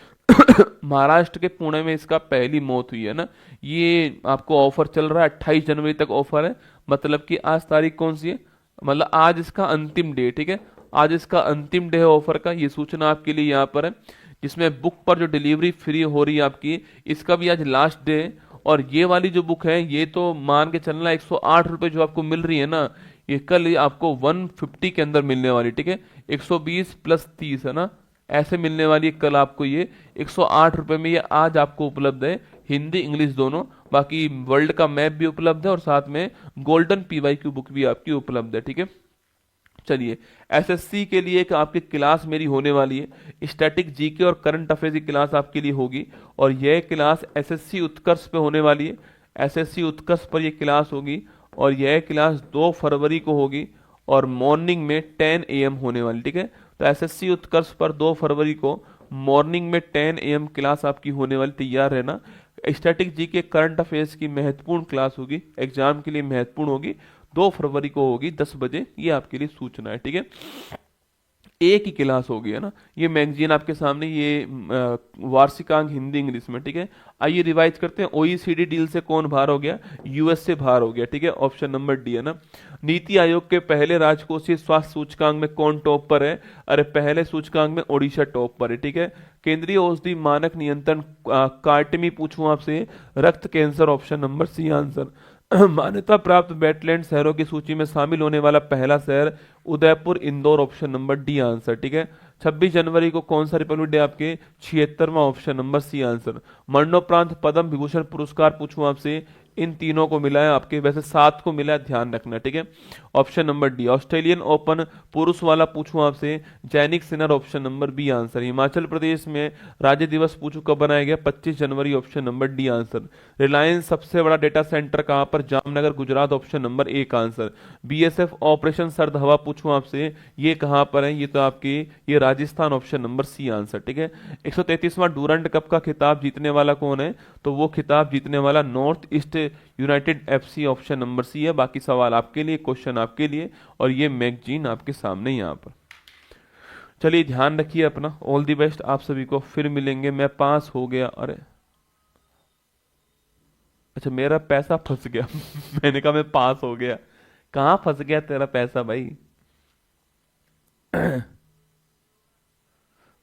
महाराष्ट्र के पुणे में इसका पहली मौत हुई है ना। ये आपको ऑफर चल रहा है, 28 जनवरी तक ऑफर है, मतलब कि आज तारीख कौन सी है, मतलब आज इसका अंतिम डे, ठीक है। आज इसका अंतिम डे है ऑफर का, ये सूचना आपके लिए यहाँ पर है। जिसमें बुक पर जो डिलीवरी फ्री हो रही है आपकी, इसका भी आज लास्ट डे है। और ये वाली जो बुक है ये तो मान के चलना 108 रुपए जो आपको मिल रही है ना, ये कल ये आपको 150 के अंदर मिलने वाली, ठीक है। 120 + 30 है ना, ऐसे मिलने वाली है कल आपको ये 108 रुपए में। ये आज आपको उपलब्ध है, हिंदी इंग्लिश दोनों। बाकी वर्ल्ड का मैप भी उपलब्ध है और साथ में गोल्डन PYQ बुक भी आपकी उपलब्ध है, ठीक है। चलिए SSC के लिए एक आपकी क्लास मेरी होने वाली है, स्टैटिक GK और करंट अफेयर्स की क्लास आपके लिए होगी। और यह क्लास SSC उत्कर्ष पे होने वाली है, SSC उत्कर्ष पर यह क्लास होगी। और यह क्लास 2 फरवरी को होगी और मॉर्निंग में 10 AM होने वाली, ठीक है। तो SSC उत्कर्ष पर 2 फरवरी को मॉर्निंग में 10 AM क्लास आपकी होने वाली, तैयार रहना। स्टैटिक GK करंट अफेयर्स की महत्वपूर्ण क्लास होगी, एग्जाम के लिए महत्वपूर्ण होगी, 2 फरवरी को होगी 10 बजे, ये आपके लिए सूचना है, ठीक है। एक ही क्लास होगी, है ना। ये मैगजीन आपके सामने, ये वार्षिकांक हिंदी इंग्लिश में, ठीक है। आइए रिवाइज करते हैं। OECD डील से कौन बाहर हो गया, US से बाहर हो गया, ठीक है। ऑप्शन नंबर डी है ना। नीति आयोग के पहले राजकोषीय स्वास्थ्य सूचकांक में कौन टॉप पर है, अरे पहले सूचकांक में ओडिशा टॉप पर है, ठीक है। केंद्रीय औषधि मानक नियंत्रण कार्टमी पूछूं आपसे, रक्त cancer, option number C answer. मान्यता प्राप्त वेटलैंड शहरों की सूची में शामिल होने वाला पहला शहर Udaipur, Indore, option number D answer, ठीक है। 26 जनवरी को कौन सा रिपब्लिक डे आपके, 76वां, ऑप्शन नंबर सी आंसर। मरणोपरांत पद्म विभूषण पुरस्कार पूछूं आपसे, इन तीनों को मिला है आपके, वैसे 7 को मिला है, ध्यान रखना, ठीक है। Option number D. Australian Open पुरुष वाला पूछूं आपसे, Jannik Sinner, option number B answer. Himachal Pradesh में राज्य दिवस पूछूं कब बनाया गया, 25 जनवरी, option number D answer. Reliance सबसे बड़ा डेटा सेंटर कहां पर, Jamnagar, Gujarat, option number A का आंसर। BSF ऑपरेशन सर्द हवा पूछूं आपसे, ये कहां पर है, ये तो आपकी ये Rajasthan, option number C answer, ठीक है। 133वां डूरंड कप का खिताब जीतने वाला कौन है, तो वो खिताब जीतने वाला North East United FC, option number C है। बाकी सवाल आपके लिए, क्वेश्चन आपके लिए, और ये मैगजीन आपके सामने यहाँ पर। चलिए ध्यान रखिए अपना, ऑल दी बेस्ट आप सभी को, फिर मिलेंगे। मैं पास हो गया, अरे अच्छा मेरा पैसा फंस गया मैंने कहा मैं पास हो गया, कहाँ फंस गया तेरा पैसा भाई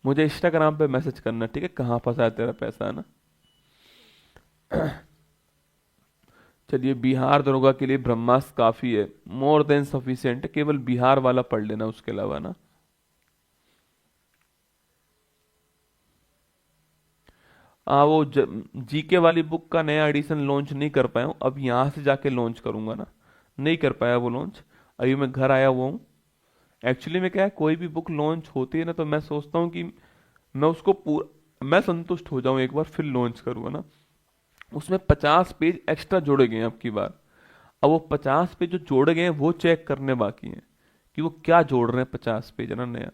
मुझे इंस्टाग्राम पे मैसेज करना, ठीक है, कहाँ फंसा है तेरा पैसा, है ना। चलिए बिहार दरोगा के लिए ब्रह्मास्त्र काफी है, मोर देन सफिशिएंट, केवल बिहार वाला पढ़ लेना, उसके अलावा ना। वो जीके वाली बुक का नया एडिशन लॉन्च नहीं कर पाया हूँ, अब यहाँ से जाके लॉन्च करूंगा ना, नहीं कर पाया वो लॉन्च, अभी मैं घर आया हुआ हूँ। एक्चुअली में क्या है, कोई भी बुक लॉन्च होती है ना तो मैं सोचता हूँ कि मैं उसको पूरा, मैं संतुष्ट हो जाऊँ एक बार फिर लॉन्च करूँगा ना। उसमें 50 पेज एक्स्ट्रा जोड़े गए हैं अब की बार। अब वो 50 पेज जो जोड़े गए हैं वो चेक करने बाकी हैं कि वो क्या जोड़ रहे हैं 50 पेज ना नया।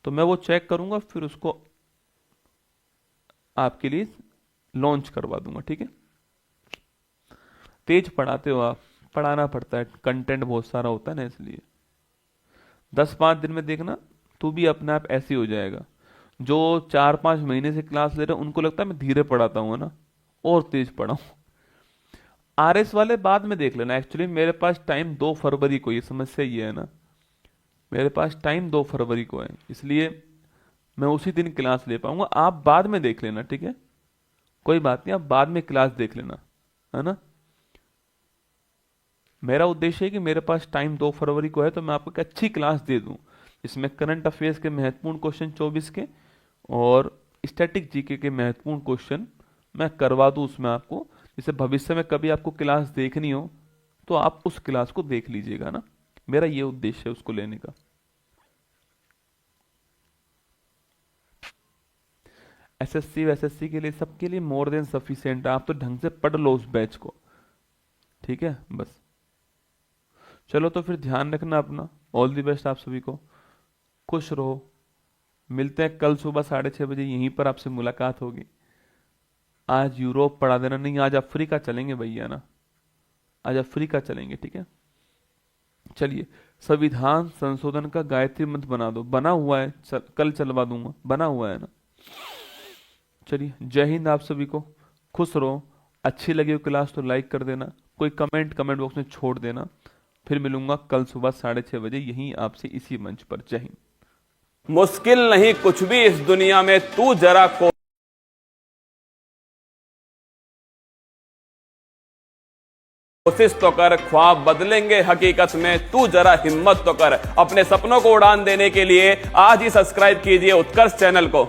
तो मैं वो चेक करूंगा फिर उसको आपके लिए लॉन्च करवा दूंगा, ठीक है। तेज पढ़ाते हो आप, पढ़ाना पड़ता है, कंटेंट बहुत सारा होता है ना, इसलिए 10-5 दिन में देखना तू भी अपने आप ऐसे ही हो जाएगा। जो 4-5 महीने से क्लास ले रहे हैं उनको लगता है मैं धीरे पढ़ाता हूँ ना, और तेज पढ़ाऊँ। आरएस वाले बाद में देख लेना, एक्चुअली मेरे पास टाइम 2 फरवरी को, ये समस्या ये है ना, मेरे पास टाइम 2 फरवरी को है, इसलिए मैं उसी दिन क्लास ले पाऊंगा। आप बाद में देख लेना, ठीक है, कोई बात नहीं, आप बाद में क्लास देख लेना, है ना। मेरा उद्देश्य है कि मेरे पास टाइम 2 फरवरी को है तो मैं आपको एक अच्छी क्लास दे दूं, इसमें करंट अफेयर्स के महत्वपूर्ण क्वेश्चन 24 के और स्टैटिक जीके के महत्वपूर्ण क्वेश्चन मैं करवा दूं उसमें आपको, जिससे भविष्य में कभी आपको क्लास देखनी हो तो आप उस क्लास को देख लीजिएगा ना। मेरा ये उद्देश्य है उसको लेने का। एसएससी वैसेससी के लिए, सबके लिए मोर देन सफिशिएंट है, आप तो ढंग से पढ़ लो उस बैच को, ठीक है। बस चलो तो फिर ध्यान रखना अपना, ऑल द बेस्ट आप सभी को, खुश रहो। मिलते हैं कल सुबह 6:30 बजे, यहीं पर आपसे मुलाकात होगी। आज यूरोप पढ़ा देना, नहीं आज अफ्रीका चलेंगे भैया ना, आज अफ्रीका चलेंगे, ठीक है। चलिए, संविधान संशोधन का गायत्री मंत्र बना दो, बना हुआ है, कल चलवा दूंगा, बना हुआ है ना। चलिए, जय हिंद आप सभी को, खुश रहो। अच्छी लगी हो क्लास तो लाइक कर देना, कोई कमेंट बॉक्स में छोड़ देना। फिर मिलूंगा कल सुबह 6:30 बजे यहीं आपसे इसी मंच पर। जय हिंद। मुश्किल नहीं कुछ भी इस दुनिया में, तू जरा कोशिश तो कर, ख्वाब बदलेंगे हकीकत में, तू जरा हिम्मत तो कर। अपने सपनों को उड़ान देने के लिए आज ही सब्सक्राइब कीजिए उत्कर्ष चैनल को।